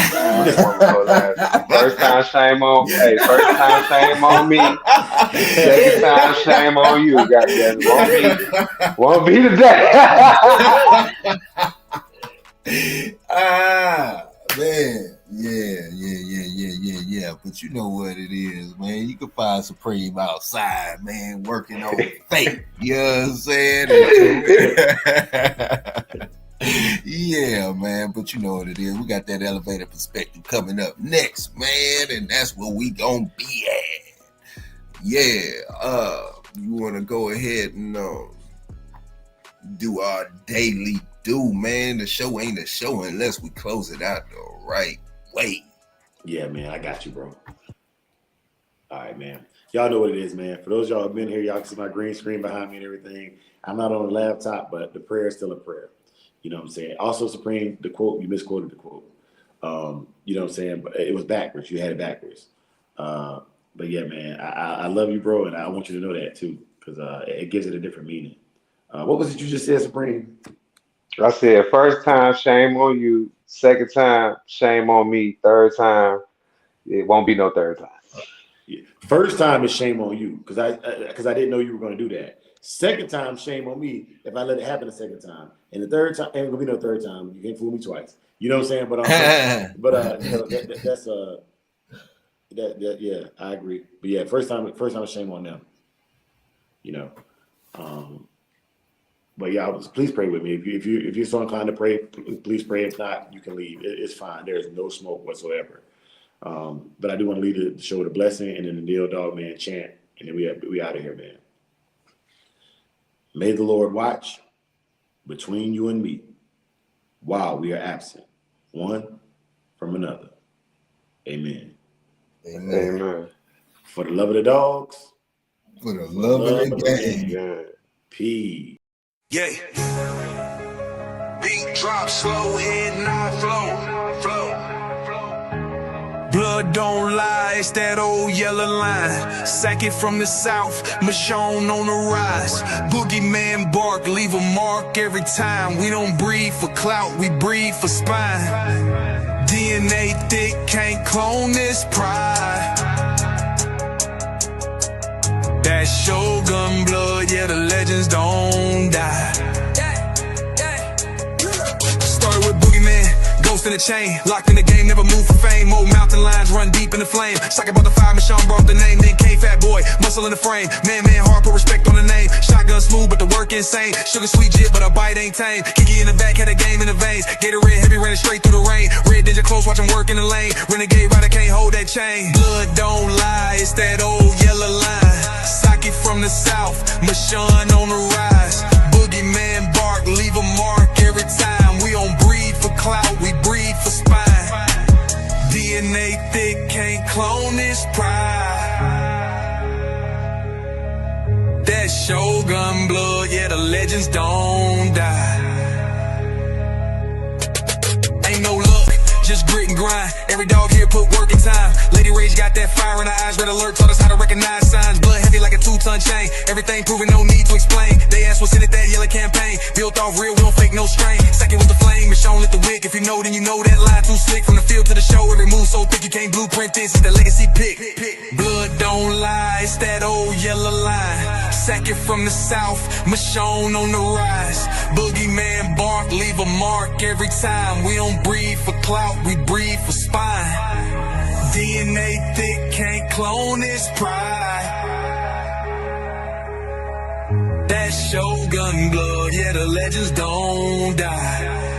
Speaker 7: First time shame on me. Hey, first time shame on me. Second time shame on you. Goddamn, won't be today.
Speaker 2: Man, Yeah. But you know what it is, man. You can find Supreme outside, man, working on fake. You know what I'm saying? Yeah, man. But you know what it is. We got that elevated perspective coming up next, man, and that's where we gonna be at. Yeah. You want to go ahead and do our daily do, man. The show ain't a show unless we close it out the right way.
Speaker 4: Yeah, man, I got you, bro. All right, man. Y'all know what it is, man. For those of y'all who have been here, y'all can see my green screen behind me and everything. I'm not on the laptop, but the prayer is still a prayer. You know what I'm saying? Also, Supreme, the quote, you misquoted the quote. You know what I'm saying? But it was backwards. You had it backwards. But yeah, man, I love you, bro, and I want you to know that too, because it gives it a different meaning. What was it you just said, Supreme?
Speaker 7: I said, first time, shame on you. Second time, shame on me. Third time, it won't be no third time.
Speaker 4: Yeah. First time is shame on you, because I didn't know you were going to do that. Second time, shame on me if I let it happen a second time. And the third time, ain't gonna be no third time. You can't fool me twice. You know what I'm saying? But you know, that's yeah, I agree. But yeah, first time, shame on them. You know. But yeah, please pray with me. If you're so inclined to pray, please pray. If not, you can leave. It's fine. There's no smoke whatsoever. But I do want to leave the show with a blessing and then the Neil Dog Man chant, and then we out of here, man. May the Lord watch between you and me while we are absent, one from another. Amen.
Speaker 2: Amen.
Speaker 4: For the love of the dogs.
Speaker 2: For the love of the game.
Speaker 4: Peace.
Speaker 1: Yeah. Beat drop slow, head not flow. Blood don't lie, it's that old yellow line. Sack it from the south, Michonne on the rise. Boogeyman bark, leave a mark every time. We don't breathe for clout, we breathe for spine. DNA thick, can't clone this pride. That Shogun blood, yeah, the legends don't die. Started with Boogeyman, ghost in the chain, locked in the game, never move for fame. Old mountain lions run deep in the flame. Sock about the fire, Michonne brought the name. Then came Fat Boy, muscle in the frame. Man, hard, put respect on the name. Shotgun smooth, but the work insane. Sugar sweet jit, but a bite ain't tame. Kiki in the back, had a game in the veins. Gatorade heavy, ran it straight through the rain. Red Ninja close, watch him work in the lane. Renegade rider can't hold that chain. Blood don't lie, it's that old yellow line. Sock it from the south, Michonne on the rise. Boogeyman bark, leave a mark every time. We don't breathe for clout, we breathe for spine. DNA thick, can't clone this pride. That Shogun blood, yeah, the legends don't die. Ain't no luck, just grit and grind. Every dog here put work in time. Lady Rage got that fire in her eyes. Red alert taught us how to recognize signs. Blood heavy like a 2-ton chain. Everything proven, no need to explain. They asked what's in it, that yellow campaign. Built off real, we don't fake no strain. Second was the flame, Michonne lit the wick. If you know, then you know that line too slick. From the field to the show, every move so thick you can't blueprint this. It's the legacy pick. Blood don't lie, it's that old yellow line. Sack it from the south, Michonne on the rise. Boogeyman bark, leave a mark every time. We don't breathe for clout, we breathe for spine. DNA thick, can't clone this pride. That Shogun blood, yeah, the legends don't die.